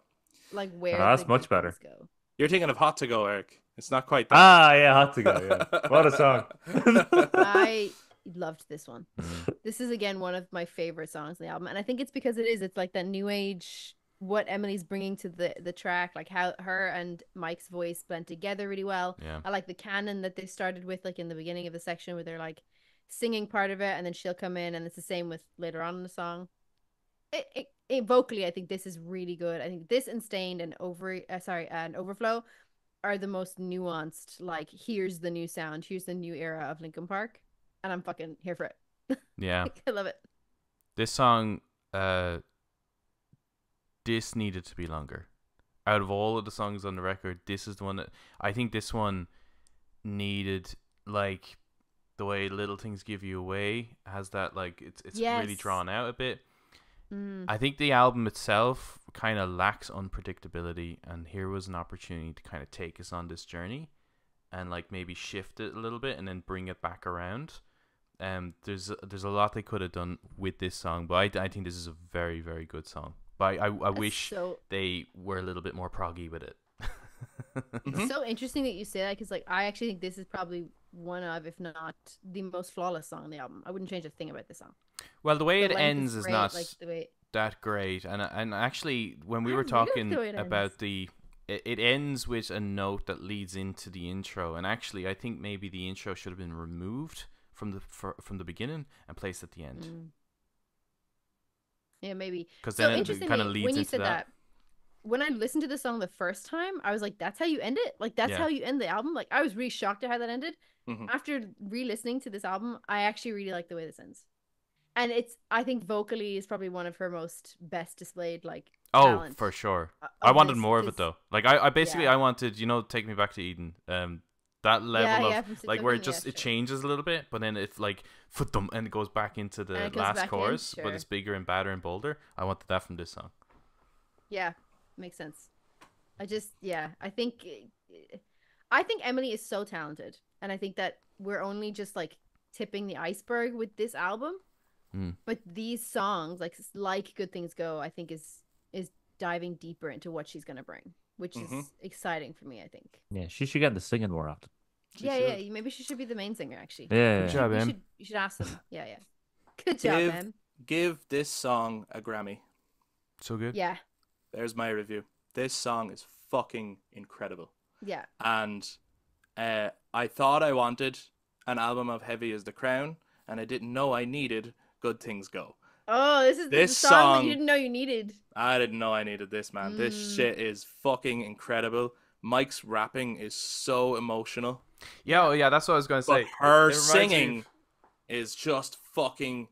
S2: Like where
S4: that's
S2: the
S4: much
S2: good
S4: better.
S2: things go.
S1: You're thinking of Hot to Go, Eric. It's not quite that.
S4: Ah, yeah, Hot to Go. Yeah, what a song.
S2: I loved this one. This is again one of my favorite songs on the album, and I think it's because it's like that new age, what Emily's bringing to the track, like how her and Mike's voice blend together really well.
S3: Yeah.
S2: I like the canon that they started with, like in the beginning of the section where they're like singing part of it, and then she'll come in, and it's the same with later on in the song. It vocally, I think this is really good. I think this and Stained and Overflow are the most nuanced. Like, here's the new sound, here's the new era of Linkin Park, and I'm fucking here for it.
S3: Yeah.
S2: I love it.
S3: This song, this needed to be longer. Out of all of the songs on the record, this is the one that I think this one needed, like the way Little Things Give You Away has that, like it's really
S2: Yes.
S3: drawn out a bit.
S2: Mm.
S3: I think the album itself kind of lacks unpredictability, and here was an opportunity to kind of take us on this journey and like maybe shift it a little bit and then bring it back around. There's a lot they could have done with this song, but I think this is a very, very good song. But I wish
S2: so
S3: they were a little bit more proggy with it.
S2: it's so interesting that you say that, because like I actually think this is probably one of, if not the most flawless song on the album. I wouldn't change a thing about this song.
S3: Well, the way
S2: The
S3: it
S2: length
S3: ends is
S2: great,
S3: not
S2: like the way
S3: that great, and actually when we
S2: I
S3: were
S2: really like
S3: talking
S2: the way it
S3: about it ends with a note that leads into the intro, and actually I think maybe the intro should have been removed from the beginning and placed at the end,
S2: yeah, maybe.
S3: because
S2: So
S3: then it
S2: interestingly,
S3: kind of leads
S2: when you
S3: into
S2: said
S3: that.
S2: when I listened to the song the first time, I was like, that's how you end it? Like, that's
S3: Yeah.
S2: how you end the album? Like, I was really shocked at how that ended.
S1: Mhm.
S2: After re-listening to this album, I actually really like the way this ends. And I think vocally is probably one of her most best displayed, like,
S3: Oh,
S2: talent
S3: for sure.
S2: of
S3: I wanted
S2: this,
S3: more of it
S2: 'cause-
S3: though. Like I basically
S2: Yeah.
S3: I wanted, Take Me Back to Eden. That level
S2: yeah,
S3: of
S2: from Six
S3: like where it
S2: Seven,
S3: just
S2: yeah,
S3: it
S2: sure.
S3: changes a little bit, but then it's like them and it goes back into
S2: And
S3: the
S2: it goes
S3: last
S2: back in,
S3: chorus, but
S2: sure.
S3: it's bigger and badder and bolder. I wanted that from this song.
S2: Yeah, makes sense. I think Emily is so talented, and I think that we're only just like tipping the iceberg with this album. But these songs, like Good Things Go, I think is diving deeper into what she's gonna bring, which is exciting for me. I think.
S4: Yeah, she should get the singing more often.
S2: Yeah. Maybe she should be the main singer. Actually.
S4: Yeah.
S3: Good job, Em.
S2: You should ask them. Yeah. Good job, Em.
S1: Give this song a Grammy.
S3: So good.
S2: Yeah.
S1: There's my review. This song is fucking incredible.
S2: Yeah.
S1: And I thought I wanted an album of Heavy as the Crown, and I didn't know I needed Good Things Go.
S2: Oh, this is the
S1: This
S2: song that
S1: song-
S2: you didn't know you needed.
S1: I didn't know I needed this, man. This shit is fucking incredible. Mike's rapping is so emotional.
S3: Yeah, oh, yeah, that's what I was gonna say.
S1: But her
S3: It reminds me
S1: singing
S3: of-
S1: is just fucking.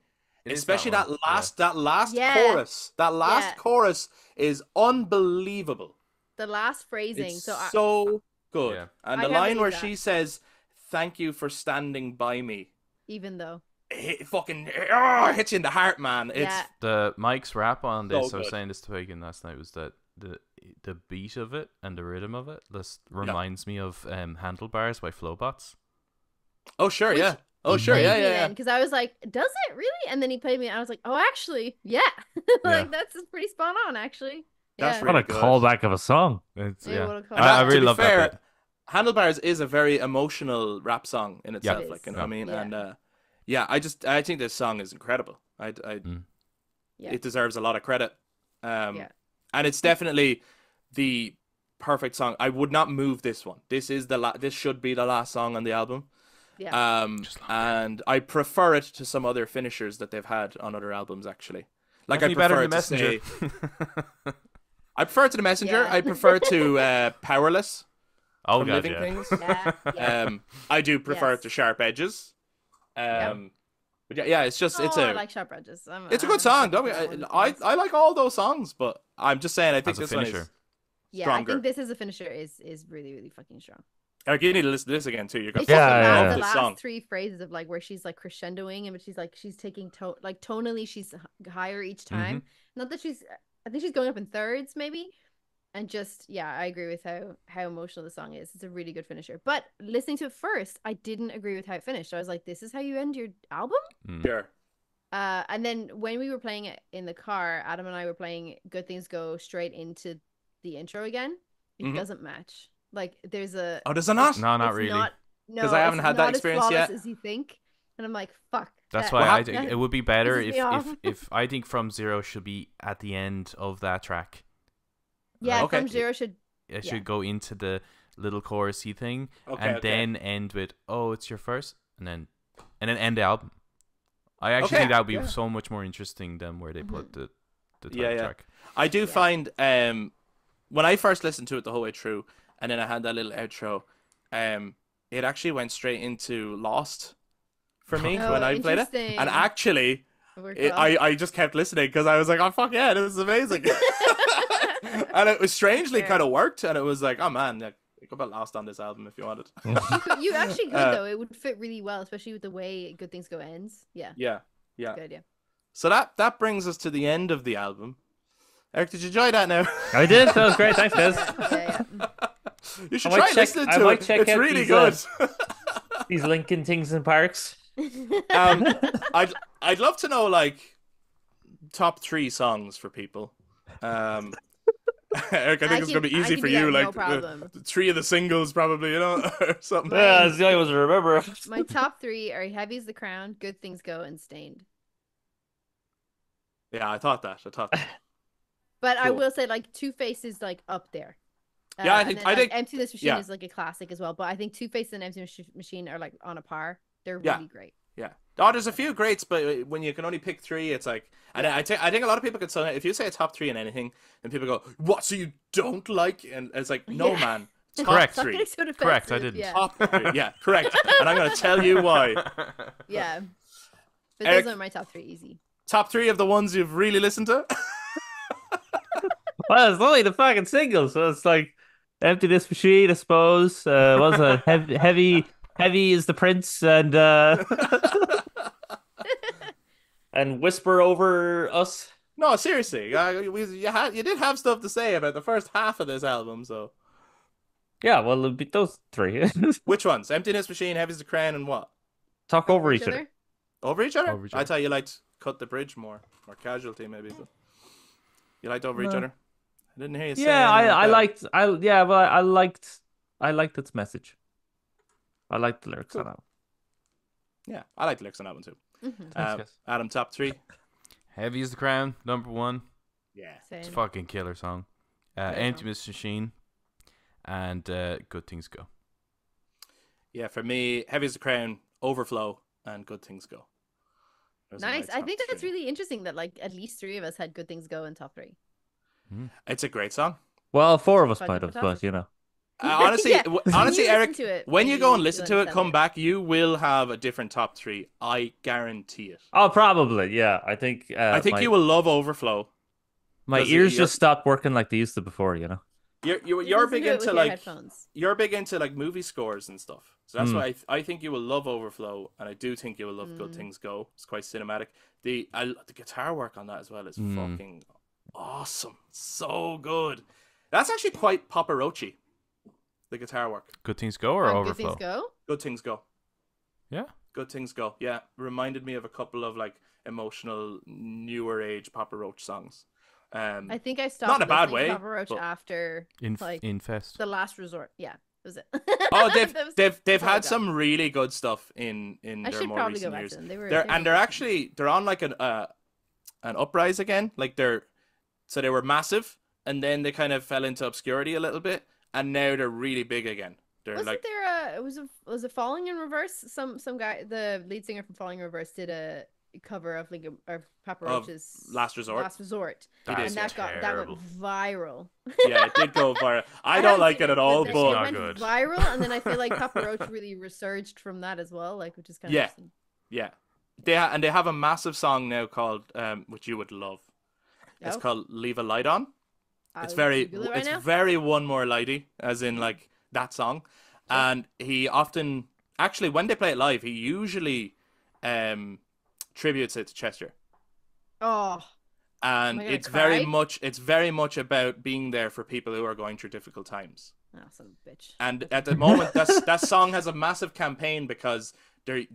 S3: It is
S1: Especially
S3: that
S1: that,
S3: one,
S1: last
S2: Yeah.
S1: chorus. That last
S2: Yeah.
S1: chorus is unbelievable.
S2: The last phrasing.
S1: It's
S2: So
S1: so good.
S3: Yeah.
S1: And
S2: I
S1: the
S2: can't
S1: line where
S2: believe
S1: she
S2: that.
S1: says, "Thank you for standing by me."
S2: even though.
S1: It fucking hits you in the heart, man. It's
S2: Yeah.
S3: The Mike's rap on this.
S1: So
S3: I was
S1: good.
S3: saying this to Pagan last night. Was that the beat of it and the rhythm of it? This reminds me of Handlebars by Flowbots.
S1: oh sure,
S2: Which
S1: yeah. Oh sure, yeah, yeah.
S2: Because I was like, does it really? And then he played me, and I was like, oh, actually, yeah. Like that's pretty spot on, actually.
S1: That's
S2: Yeah.
S1: really
S4: What a
S1: good.
S4: callback of a song.
S3: It's,
S2: Yeah,
S3: yeah,
S2: what a call.
S1: And
S3: I
S1: that,
S3: really
S1: to be
S3: love
S1: fair,
S3: that bit.
S1: Handlebars is a very emotional rap song in itself.
S2: It
S1: Like,
S2: is.
S1: you know what I mean?
S2: Yeah.
S1: And yeah, I think this song is incredible.
S2: Yeah.
S1: It deserves a lot of credit.
S2: Yeah.
S1: And it's definitely the perfect song. I would not move this one. This is this should be the last song on the album.
S2: Yeah.
S1: And I prefer it to some other finishers that they've had on other albums. Actually, like
S3: Definitely
S1: I
S3: better
S1: prefer
S3: than
S1: it to say,
S3: Messenger.
S1: I prefer it to the Messenger.
S2: Yeah.
S1: I prefer to Powerless
S3: Oh
S1: from
S3: god,
S1: Living
S3: yeah.
S1: Things.
S2: Yeah. Yeah.
S1: I do prefer
S2: Yes.
S1: it to Sharp Edges. But yeah, it's just
S2: I like Sharp Edges.
S1: it's a good song. Don't we? I like all those songs, but I'm just saying I think
S3: As a
S1: this one
S3: finisher.
S1: is
S2: Yeah,
S1: stronger.
S2: I think this as a finisher is really, really fucking strong.
S1: Eric, you need to listen to this again too. You're gonna
S2: It's
S1: fucking
S2: just
S4: Yeah,
S1: love
S2: the
S1: this
S2: last
S1: song.
S2: three phrases of like where she's like crescendoing and she's taking like tonally she's higher each time. Not that I think she's going up in thirds maybe. And just I agree with how emotional the song is. It's a really good finisher. But listening to it first, I didn't agree with how it finished. I was like, this is how you end your album?
S1: Sure.
S2: And then when we were playing it in the car, Adam and I were playing Good Things Go straight into the intro again. It doesn't match. Like there's a
S1: Oh, does it not?
S3: No, not
S2: it's
S3: really.
S2: no,
S1: 'Cause I haven't
S2: it's
S1: had that
S2: not as
S1: experience
S2: flawless
S1: yet.
S2: as you think. And I'm like, fuck.
S3: That's
S2: that-
S3: why
S1: Well,
S3: I think it would be better
S2: pisses
S3: if,
S2: me off.
S3: if I think From Zero should be at the end of that track.
S2: Yeah,
S1: Okay.
S2: From Zero should
S3: It
S2: Yeah.
S3: should go into the little chorusy thing
S1: Okay,
S3: and
S1: okay.
S3: then end with "Oh, it's your first," and then end the album. I actually
S1: Okay,
S3: think that would be
S1: yeah.
S3: so much more interesting than where they put the title
S1: Yeah, yeah.
S3: track.
S1: I do find when I first listened to it the whole way through, and then I had that little outro, it actually went straight into Lost for me
S2: Oh,
S1: when I played it,
S2: interesting.
S1: and actually.
S2: work well.
S1: I just kept listening because I was like, oh fuck yeah, this is amazing, and it was strangely
S2: Fair.
S1: kind of worked, and it was like, oh man, like, you could put Lost on this album if you wanted.
S2: You actually could though. It would fit really well, especially with the way Good Things Go ends. Yeah.
S1: Yeah.
S2: Good idea.
S1: So that brings us to the end of the album. Eric, did you enjoy that now?
S4: I did. That was great. Thanks, guys.
S2: Yeah.
S1: You should
S4: I might
S1: try
S4: check-
S1: listening
S4: I
S1: to
S4: might
S1: it.
S4: check
S1: It's
S4: out
S1: really
S4: these,
S1: good.
S4: These Linkin things in parks.
S1: I'd love to know like top 3 songs for people. Eric, I think it's gonna be easy
S2: can
S1: for
S2: do
S1: you.
S2: that, no
S1: Like
S2: problem.
S1: 3 of the singles, probably, you know, or something.
S4: Yeah, that's the only ones I remember.
S2: My top 3 are Heavy as the Crown, Good Things Go, and Stained.
S1: Yeah, I thought that.
S2: But I
S1: Cool.
S2: will say, like, Two Face is like up there.
S1: Yeah, I
S2: and
S1: think-
S2: then,
S1: I
S2: like,
S1: think-
S2: Emptiness Machine
S1: yeah.
S2: is like a classic as well. But I think Two Face and Emptiness Machine are like on a par. They're
S1: Yeah.
S2: really great.
S1: Yeah. Oh, there's a few greats, but when you can only pick 3, it's like, and I think a lot of people can say, if you say a top 3 in anything, and people go, "What? So you don't like?" And it's like, no,
S2: Yeah.
S1: man, top
S3: Correct.
S2: Stop
S1: 3,
S2: getting so defensive.
S3: Correct, I didn't.
S2: Yeah.
S1: top 3, yeah, correct. And I'm gonna tell you why.
S2: Yeah. But
S1: Eric-
S2: those are my top 3 easy.
S1: Top 3 of the ones you've really listened to.
S4: Well, it's only the fucking singles, so it's like Emptiness Machine, I suppose. What's a heavy is the Prince, and and Whisper Over Us.
S1: No, seriously, you did have stuff to say about the first half of this album. So
S4: Yeah, well, it'll be those 3.
S1: which ones? Emptiness Machine, Heavy's the Crown, and what?
S4: Talk over each other.
S1: Over each other?
S3: Over Each
S1: I
S3: Other.
S1: thought you liked Cut the Bridge more, or Casualty maybe. But you liked Over Each
S4: No.
S1: Other. I didn't hear you say.
S4: Yeah,
S1: anything
S4: I
S1: about that.
S4: I liked its message. I liked the lyrics on that.
S1: Yeah, I like the lyrics on that one too.
S2: Mhm.
S3: guys.
S1: Adam, top 3.
S3: Heavy is the Crown, number 1.
S1: Yeah.
S3: It's a
S2: Same.
S3: fucking killer song.
S2: Great
S3: Emptiness Machine and Good Things Go.
S1: Yeah, for me, Heavy as the Crown, Overflow, and Good Things Go. Those are my
S2: Nice. I
S1: top
S2: think that's
S1: three.
S2: really interesting that like at least 3 of us had Good Things Go in top 3.
S1: It's a great song.
S4: Well, 4 of us
S2: Fucking
S4: might have, but
S2: fantastic.
S4: you know.
S1: Honestly,
S2: Yeah,
S1: honestly,
S2: when you
S1: Eric,
S2: listen to it,
S1: when you go and listen
S2: you'll
S1: to it,
S2: understand
S1: come
S2: it.
S1: back, you will have a different top 3. I guarantee it.
S4: Oh, probably, yeah. I think
S1: I think you will love Overflow.
S4: my
S1: 'cause
S4: ears
S1: you're-
S4: just stopped working like they used to before, you know.
S1: You're
S2: You
S1: you're
S2: listen
S1: big
S2: to it
S1: into
S2: with your
S1: like
S2: headphones.
S1: you're big into like movie scores and stuff. So that's
S4: Mm.
S1: why I think you will love Overflow, and I do think you will love Good Things Go. It's quite cinematic. The guitar work on that as well is fucking awesome. So good. That's actually quite Papa Roachy. The guitar work.
S3: Good Things Go or
S2: On
S3: Overflow?
S2: Good Things Go?
S1: Good Things Go.
S3: Yeah.
S1: Good Things Go. Yeah, reminded me of a couple of like emotional newer age Papa Roach songs.
S2: I think I stopped
S1: Not in a bad
S2: listening
S1: way,
S2: to Papa Roach
S1: but-
S2: after like
S3: Infest.
S2: The Last Resort. Yeah, that was it.
S1: Oh,
S2: That was-
S1: they've
S2: that's all I
S1: had
S2: got.
S1: some really good stuff in
S2: I
S1: their
S2: should
S1: more
S2: probably go
S1: recent
S2: back
S1: years.
S2: to them. They were
S1: They're
S2: good.
S1: actually they're on like an uprise again. Like so they were massive, and then they kind of fell into obscurity a little bit, and now they're really big again. They're
S2: Wasn't
S1: like
S2: there was it Falling in Reverse? Some guy, the lead singer from Falling in Reverse, did a cover of Linkin or Papa
S1: Of
S2: Roach's
S1: Last Resort?
S2: Last Resort,
S1: That
S2: and
S1: is
S2: that went
S3: terrible.
S2: viral.
S1: yeah, it did go viral. I
S2: haven't
S1: don't like
S2: seen
S1: it at all,
S2: but
S1: but
S2: it
S3: not
S2: went
S3: good.
S2: viral, and then I feel like Papa Roach really resurged from that as well, like which is kind of
S1: Yeah.
S2: interesting.
S1: yeah, they have a massive song now called which you would love. It's
S2: Oh.
S1: called "Leave a Light On." It's
S2: I'll
S1: very
S2: Google it right
S1: it's
S2: now.
S1: very One More Lighty, as in like that song. And he often actually when they play it live, he usually tributes it to Chester.
S2: Oh,
S1: And
S2: Am I gonna
S1: it's very much about being there for people who are going through difficult times.
S2: oh, son of a bitch.
S1: And at the moment, that song has a massive campaign because they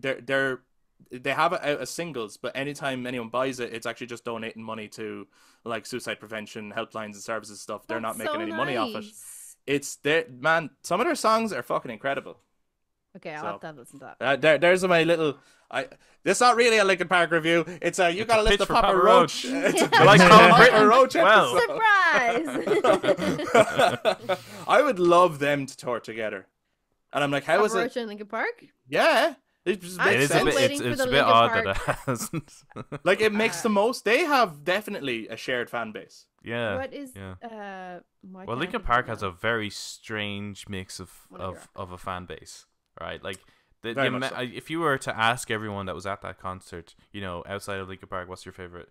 S1: have it out as singles, but anytime anyone buys it, it's actually just donating money to like suicide prevention helplines and services stuff. They're not
S2: That's
S1: making
S2: so
S1: any money off it.
S2: nice.
S1: It's there, man. Some of their songs are fucking incredible.
S2: Okay, I'll
S1: So,
S2: have to have a listen to that.
S1: There's my little. This is not really a Linkin Park review. It's a you gotta
S3: a
S1: listen
S3: pitch
S1: to
S3: for
S1: Papa
S3: Papa
S1: Roach.
S3: Roach.
S1: It's a
S2: You
S3: like Colin
S1: Papa
S3: Britton?
S1: Roach
S3: Well.
S1: episode. I would love them to tour together, and I'm like, how
S2: Papa
S1: is it?
S2: Roach and Linkin Park?
S1: Yeah, it just
S2: I'm
S3: It
S1: makes
S3: is a
S2: still
S1: sense.
S3: bit.
S2: waiting
S3: It's
S2: for
S3: a
S2: the
S3: bit
S2: Linkin
S3: odd
S2: Park.
S3: that it hasn't.
S1: Like it makes the most. They have definitely a shared fan base.
S3: Yeah.
S2: What is
S3: yeah.
S2: why
S3: Well,
S2: can't I
S3: Linkin
S2: think
S3: Park
S2: of
S3: has
S2: it
S3: a very strange mix
S2: What a
S3: of a fan base, right? Like
S1: Very much so.
S3: if you were to ask everyone that was at that concert, you know, outside of Linkin Park, what's your favorite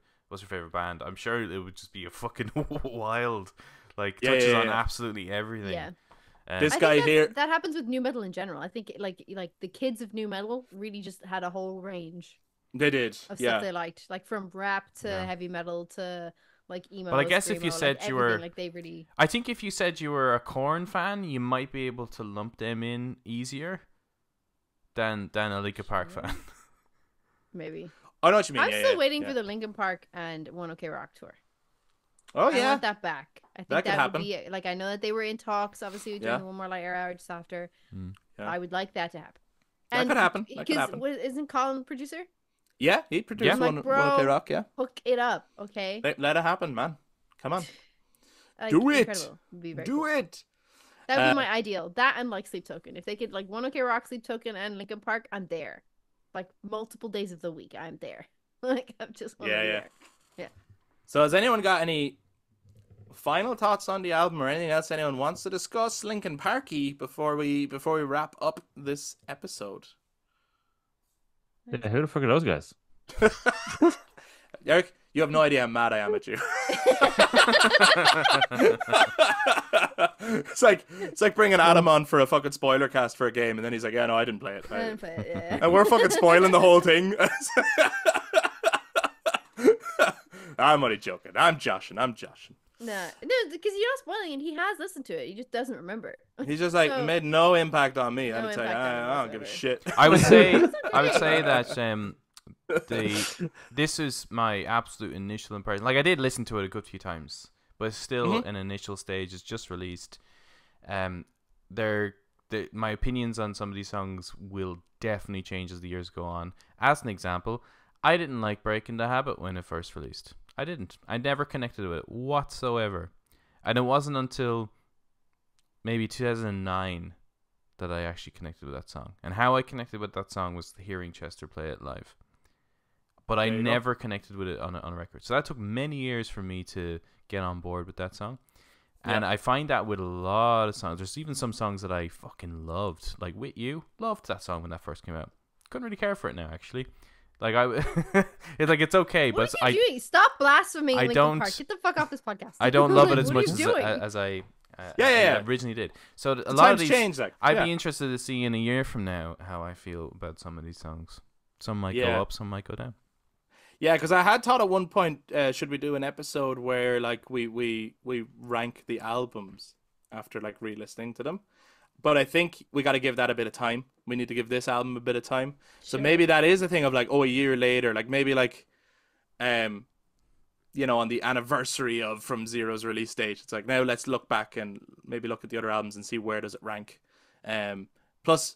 S3: band? I'm sure it would just be a fucking wild, like
S1: Yeah,
S3: touches
S1: yeah,
S3: on
S1: yeah.
S3: absolutely everything.
S2: Yeah.
S1: This
S2: I
S1: guy
S2: think
S1: here.
S2: that happens with new metal in general. I think like the kids of new metal really just had a whole range
S1: They did.
S2: of
S1: Yeah.
S2: stuff they liked, like from rap to
S3: Yeah.
S2: heavy metal to like emo.
S3: But I guess if you
S2: screamo,
S3: said
S2: like
S3: you were-
S2: everything, like they really
S3: I think if you said you were a Korn fan, you might be able to lump them in easier than a Linkin Park fan.
S2: maybe.
S1: I know what you mean.
S2: I'm
S1: yeah,
S2: still
S1: yeah,
S2: waiting
S1: yeah.
S2: for the Linkin Park and One OK Rock tour.
S1: Oh
S2: I
S1: yeah.
S2: want that back. I think
S1: That could
S2: that
S1: happen.
S2: would be like I know that they were in talks, obviously during
S1: Yeah.
S2: the One More Light era just after.
S1: Yeah.
S2: I would like that to happen.
S1: That could happen. That could
S2: because
S1: happen.
S2: isn't Colin the producer?
S1: Yeah, he produced
S3: Yeah.
S2: I'm like,
S1: one
S2: bro,
S1: OK Rock. Yeah.
S2: Hook it up, okay?
S1: Let it happen, man. Come on.
S2: Like,
S1: Do it.
S2: incredible. Would be very
S1: Do
S2: cool.
S1: it.
S2: That would be
S1: Uh,
S2: my ideal. That and like Sleep Token. If they could like One OK Rock, Sleep Token, and Linkin Park, I'm there. Like multiple days of the week, I'm there. Like I'm just want to
S1: Yeah,
S2: be
S1: yeah.
S2: there.
S1: So has anyone got any final thoughts on the album or anything else anyone wants to discuss Linkin Parky before we wrap up this episode?
S4: Yeah, who the fuck are those guys?
S1: Eric, you have no idea how mad I am at you. it's like bringing Adam on for a fucking spoiler cast for a game, and then he's like, "Yeah, no, I didn't play it."
S2: I didn't play it, yeah.
S1: And we're fucking spoiling the whole thing. I'm only joking. I'm joshing.
S2: No, because you're not spoiling it. He has listened to it. He just doesn't remember.
S1: He's just like,
S2: So-
S1: it made no impact on me.
S2: No
S1: I'm telling you,
S2: impact on him
S1: I don't give a
S2: whatsoever.
S1: shit.
S3: I would say
S2: okay.
S3: that this is my absolute initial impression. Like I did listen to it a good few times, but it's still an initial stage. It's just released. My opinions on some of these songs will definitely change as the years go on. As an example, I didn't like Breaking the Habit when it first released. I didn't. I never connected with it whatsoever. And it wasn't until maybe 2009 that I actually connected with that song. And how I connected with that song was hearing Chester play it live. but I
S1: There you go.
S3: never connected with it on a record. So that took many years for me to get on board with that song. And I find that with a lot of songs. There's even some songs that I fucking loved. Like With You, loved that song when that first came out. Couldn't really care for it now, actually. Like it's okay,
S2: What
S3: but
S2: are you doing? Stop blaspheming
S3: I
S2: Linkin
S3: don't-
S2: Park. Get the fuck off this podcast.
S3: I don't love it
S2: Like,
S3: as
S2: what
S3: much
S2: are you doing?
S3: as I
S1: Yeah.
S3: originally did. So a
S1: The
S3: lot of
S1: times
S3: these,
S1: change, like,
S3: I'd
S1: yeah.
S3: be interested to see in a year from now how I feel about some of these songs. Some might go
S1: Yeah.
S3: up, some might go down.
S1: Yeah, because I had thought at one point, should we do an episode where like we rank the albums after like re-listening to them? But I think we got to give that a bit of time. We need to give this album a bit of time. So
S2: Sure.
S1: maybe that is a thing of like, oh, a year later, like maybe like, you know, on the anniversary of From Zero's release date, it's like now let's look back and maybe look at the other albums and see where does it rank. Plus,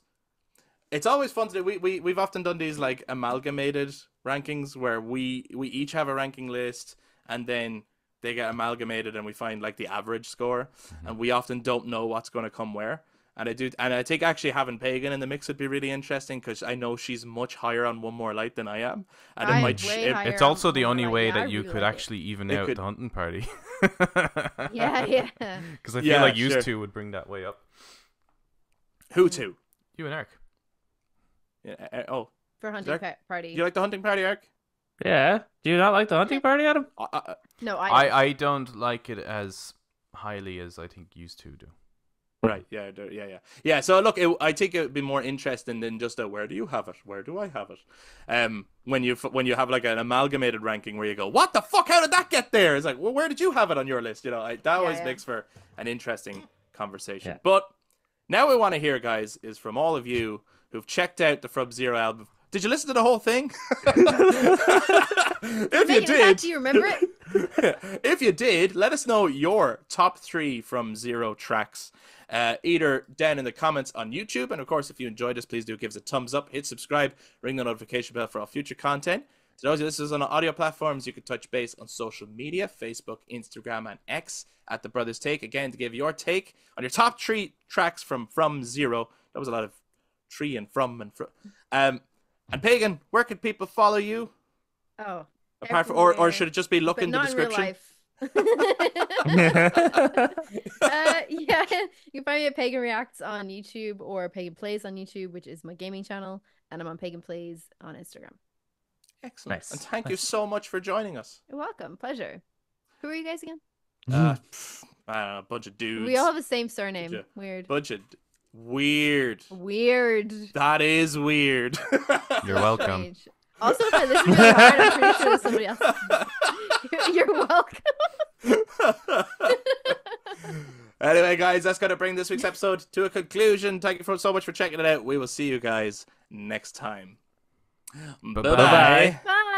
S1: it's always fun to do. We've often done these like amalgamated rankings where we each have a ranking list and then they get amalgamated and we find like the average score, and we often don't know what's going to come where. And I think actually having Pagan in the mix would be really interesting because I know she's much higher on One More Light than I am, and
S2: I'm
S1: it might
S2: way higher.
S3: It's also the
S2: on
S3: only
S2: One
S3: way
S2: More Light.
S3: that
S2: Yeah,
S3: you
S2: I
S3: could
S2: really like
S3: actually even
S1: It
S3: out
S1: could-
S3: the hunting party.
S2: Yeah.
S3: Because I feel
S1: Yeah,
S3: like you
S1: sure.
S3: two would bring that way up.
S1: Who to?
S3: You and Eric.
S1: Yeah, oh,
S2: For hunting
S1: Zach,
S2: party.
S1: you like the hunting party, Eric?
S4: Yeah. Do you not like the hunting party, Adam?
S2: No,
S3: I don't like it as highly as I think used to do.
S1: Right. Yeah. So look, I think it would be more interesting than just a where do you have it? Where do I have it? When you have like an amalgamated ranking where you go, what the fuck? How did that get there? It's like, well, where did you have it on your list? You know, that always
S2: yeah.
S1: makes for an interesting conversation.
S4: Yeah.
S1: But now we want to hear, guys, is from all of you who've checked out the From Zero album. Did you listen to the whole thing? If you did,
S2: do you remember it?
S1: if you did, let us know your top 3 From Zero tracks. Either down in the comments on YouTube, and of course, if you enjoyed this, please do give us a thumbs up, hit subscribe, ring the notification bell for all future content. To those of you listening on audio platforms, you can touch base on social media, Facebook, Instagram, and X at The Brothers Take. Again, to give your take on your top 3 tracks from Zero. That was a lot of tree and from and from. And Pagan, where could people follow you?
S2: Oh.
S1: Apart from, or
S2: everywhere.
S1: should it just be look
S2: But
S1: in the
S2: not in real
S1: description?
S2: life. Yeah, you can find me at Pagan Reacts on YouTube or Pagan Plays on YouTube, which is my gaming channel, and I'm on Pagan Plays on Instagram.
S1: Excellent.
S4: Nice.
S1: And thank you so much for joining us.
S2: You're welcome. Pleasure. Who are you guys again?
S1: I don't know, a bunch of dudes.
S2: We all have the same surname.
S1: Yeah.
S2: Weird.
S1: Weird.
S2: Weird.
S1: That is weird.
S3: You're welcome.
S2: Strange. Also, if I listen really hard, I'm pretty sure there's somebody else. You're welcome.
S1: Anyway, guys, that's going to bring this week's episode to a conclusion. Thank you so much for checking it out. We will see you guys next time.
S3: Bye-bye.
S1: Bye-bye.
S2: Bye.